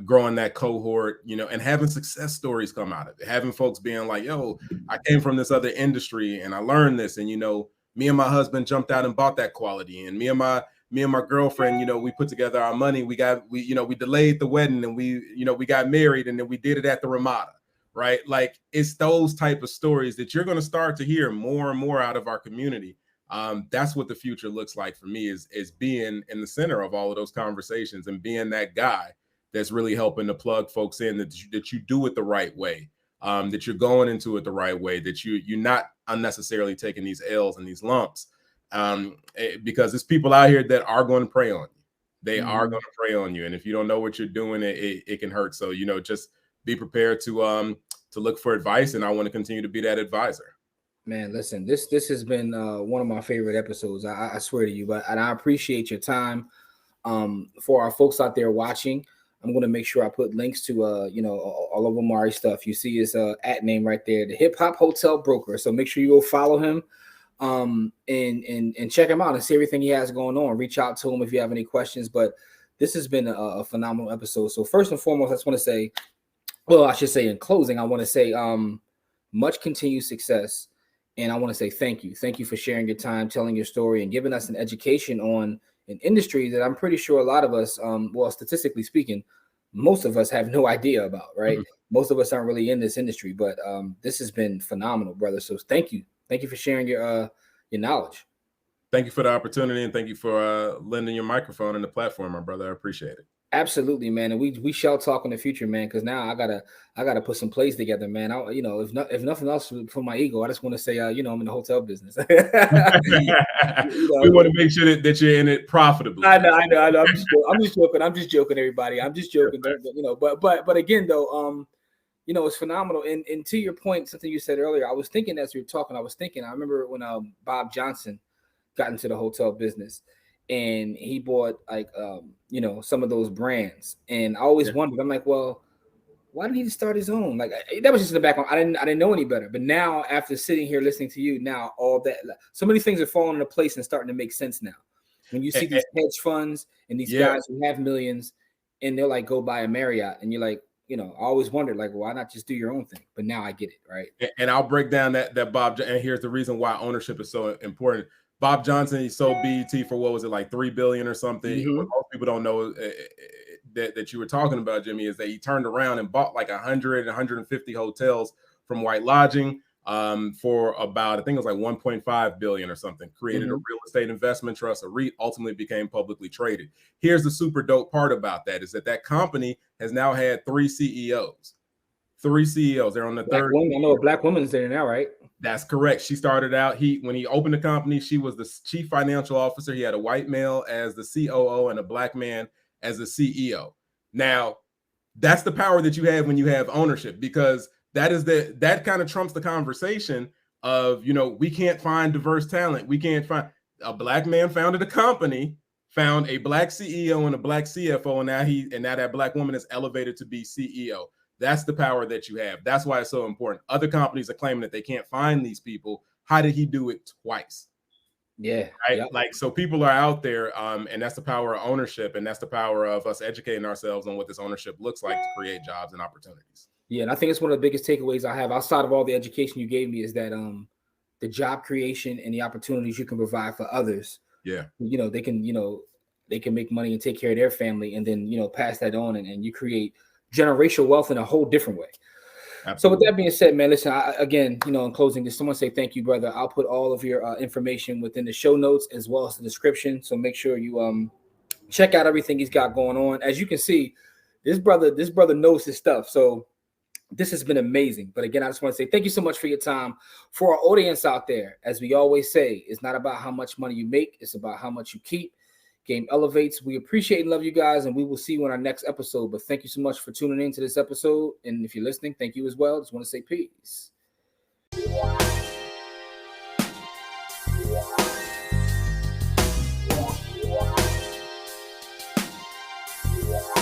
growing that cohort, and having success stories come out of it, having folks being like, yo, I came from this other industry and I learned this, and me and my husband jumped out and bought that quality, and me and my girlfriend, we put together our money, we delayed the wedding, and we got married, and then we did it at the Ramada, right? Like, it's those type of stories that you're going to start to hear more and more out of our community. That's what the future looks like for me, is being in the center of all of those conversations and being that guy that's really helping to plug folks in, that you do it the right way, that you're going into it the right way, that you're not unnecessarily taking these L's and these lumps, because there's people out here that are going to prey on you. They are going to prey on you, and if you don't know what you're doing, it can hurt. So just be prepared to look for advice, and I want to continue to be that advisor. Man, listen, this has been one of my favorite episodes. I swear to you, and I appreciate your time. For our folks out there watching, I'm going to make sure I put links to all of Omari's stuff. You see his at name right there, the Hip Hop Hotel Broker. So make sure you go follow him, and check him out and see everything he has going on. Reach out to him if you have any questions. But this has been a phenomenal episode. So first and foremost, I just want to say, well, I should say in closing, I want to say much continued success. And I want to say thank you. Thank you for sharing your time, telling your story, and giving us an education on an industry that I'm pretty sure a lot of us, well, statistically speaking, most of us have no idea about, right? Most of us aren't really in this industry, but this has been phenomenal, brother. So thank you. Thank you for sharing your knowledge. Thank you for the opportunity, and thank you for lending your microphone and the platform, my brother. I appreciate it. Absolutely, man. And we shall talk in the future, man, because now I gotta put some plays together, man. If nothing else for my ego, I just want to say, I'm in the hotel business. We want to make sure that you're in it profitably. I know. I'm just joking, everybody. I'm just joking. But again, though, it's phenomenal. And to your point, something you said earlier, I was thinking as we were talking, I remember when Bob Johnson got into the hotel business. And he bought some of those brands, and I always wondered. I'm like, well, why didn't he just start his own? Like, that was just in the background. I didn't know any better. But now, after sitting here listening to you, now all that, so many things are falling into place and starting to make sense now. When you see these hedge funds and these guys who have millions, and they're like, go buy a Marriott, and you're like, I always wondered, like, why not just do your own thing? But now I get it, right? And I'll break down that Bob. And here's the reason why ownership is so important. Bob Johnson, he sold BET for, what was it, like $3 billion or something? What most people don't know that you were talking about, Jimmy, is that he turned around and bought like 100, 150 hotels from White Lodging for about, I think it was like $1.5 billion or something. Created a real estate investment trust, a REIT, ultimately became publicly traded. Here's the super dope part about that, is that company has now had 3 CEOs. 3 CEOs. They're on the third. I know a black woman's there now, right? That's correct. She started out, when he opened the company, she was the chief financial officer. He had a white male as the COO and a black man as the CEO. Now, that's the power that you have when you have ownership, because that kind of trumps the conversation of, we can't find diverse talent. We can't find a black man founded a company, found a black CEO and a black CFO, and now that black woman is elevated to be CEO. That's the power that you have. That's why it's so important. Other companies are claiming that they can't find these people. How did he do it twice? Yeah. Right? Yep. Like, so people are out there, and that's the power of ownership, and that's the power of us educating ourselves on what this ownership looks like to create jobs and opportunities. Yeah, and I think it's one of the biggest takeaways I have outside of all the education you gave me, is that the job creation and the opportunities you can provide for others. Yeah. They can make money and take care of their family, and then pass that on, and you create generational wealth in a whole different way. Absolutely. So with that being said, man, listen, again, in closing, just someone say thank you, brother. I'll put all of your information within the show notes as well as the description. So make sure you check out everything he's got going on. As you can see, this brother knows his stuff. So this has been amazing. But again, I just want to say thank you so much for your time. For our audience out there, as we always say, it's not about how much money you make. It's about how much you keep. Game elevates. We appreciate and love you guys, and we will see you on our next episode. But thank you so much for tuning in to this episode. And if you're listening, thank you as well. Just want to say peace.